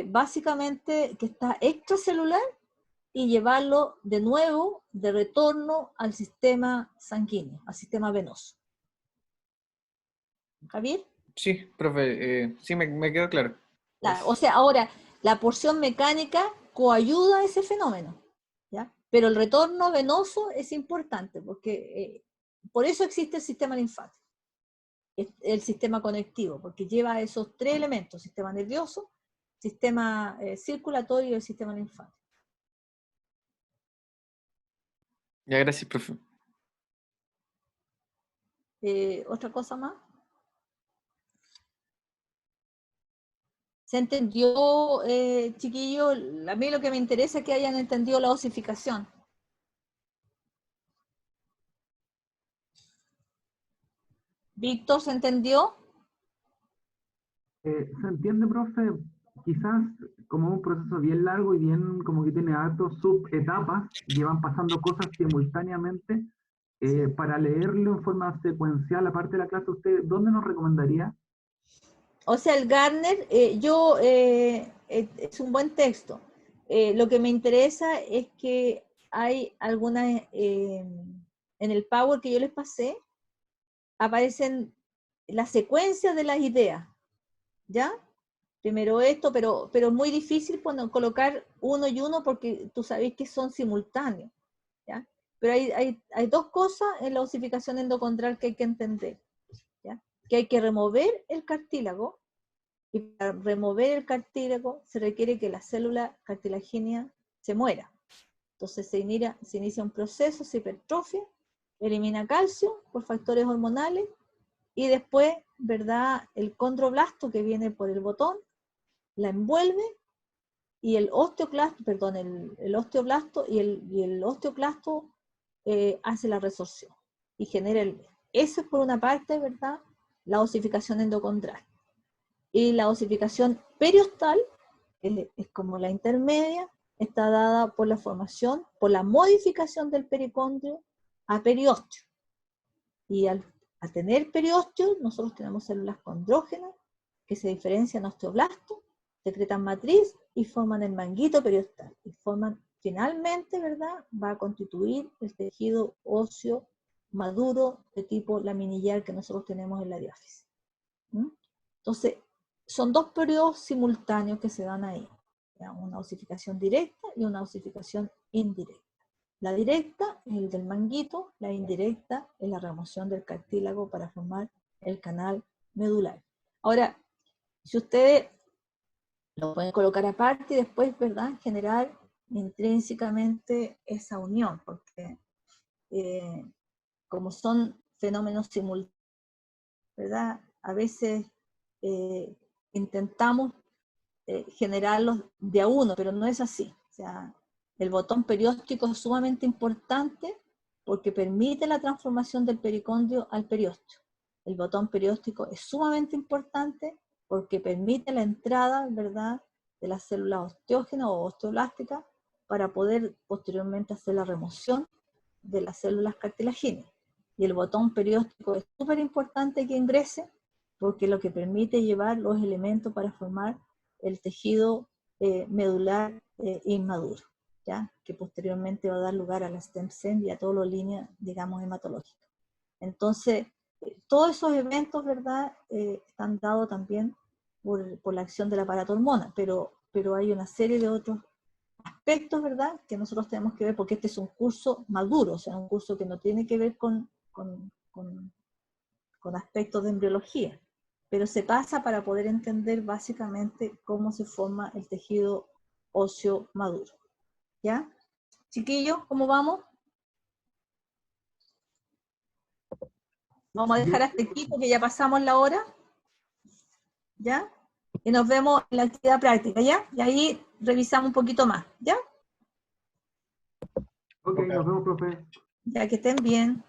básicamente que está extracelular y llevarlo de nuevo, de retorno al sistema sanguíneo, al sistema venoso. Javier. Sí, profe, sí me quedó claro. O sea, ahora, la porción mecánica coayuda a ese fenómeno, ¿ya? Pero el retorno venoso es importante, porque por eso existe el sistema linfático, el sistema conectivo, porque lleva esos tres elementos: sistema nervioso, sistema circulatorio y el sistema linfático. Ya, gracias, profe. ¿Otra cosa más? ¿Se entendió, chiquillos? A mí lo que me interesa es que hayan entendido la osificación. Víctor, ¿se entendió? Se entiende, profe, quizás como un proceso bien largo y bien como que tiene hartos subetapas, llevan pasando cosas simultáneamente. Para leerlo en forma secuencial, aparte de la clase, ¿usted dónde nos recomendaría? O sea, el Gardner, es un buen texto. Lo que me interesa es que hay algunas, en el Power que yo les pasé, aparecen las secuencias de las ideas, ¿ya? Primero esto, pero es muy difícil colocar uno y uno porque tú sabes que son simultáneos, ¿ya? Pero hay dos cosas en la osificación endocondral que hay que entender, ¿ya? Que hay que remover el cartílago, y para remover el cartílago se requiere que la célula cartilagínea se muera. Entonces se inicia un proceso, se hipertrofia, elimina calcio por factores hormonales, y después, ¿verdad?, el condroblasto que viene por el botón la envuelve, y el osteoclasto, perdón, el osteoblasto y el osteoclasto hace la resorción y genera eso es por una parte, ¿verdad?, la osificación endocondral. Y la osificación periostal, es como la intermedia, está dada por la formación, por la modificación del pericondrio a periósteo. Y al tener periósteo, nosotros tenemos células condrógenas que se diferencian osteoblastos, secretan matriz y forman el manguito periostal. Y forman, finalmente, ¿verdad?, va a constituir el tejido óseo maduro de tipo laminillar que nosotros tenemos en la diáfisis. Entonces, son dos periodos simultáneos que se dan ahí, ¿ya? Una osificación directa y una osificación indirecta. La directa es el del manguito, la indirecta es la remoción del cartílago para formar el canal medular. Ahora, si ustedes lo pueden colocar aparte y después, ¿verdad?, generar intrínsecamente esa unión, porque como son fenómenos simultáneos, ¿verdad?, a veces intentamos generarlos de a uno, pero no es así. O sea, el botón perióstico es sumamente importante porque permite la transformación del pericondrio al periósteo. El botón perióstico es sumamente importante porque permite la entrada, ¿verdad?, de las células osteógenas o osteoblásticas para poder posteriormente hacer la remoción de las células cartilagíneas. Y el botón perióstico es súper importante que ingrese porque lo que permite llevar los elementos para formar el tejido medular inmaduro, ¿ya?, que posteriormente va a dar lugar a la stem cell y a todas las líneas, digamos, hematológicas. Entonces, todos esos eventos, ¿verdad?, están dados también por la acción del aparato hormona, pero hay una serie de otros aspectos, ¿verdad?, que nosotros tenemos que ver, porque este es un curso maduro, o sea, un curso que no tiene que ver con aspectos de embriología, pero se pasa para poder entender básicamente cómo se forma el tejido óseo maduro. ¿Ya? Chiquillos, ¿cómo vamos? Vamos a dejar hasta aquí porque ya pasamos la hora. ¿Ya? Y nos vemos en la actividad práctica, ¿ya? Y ahí revisamos un poquito más, ¿ya? Ok, nos vemos, profe. Ya, que estén bien.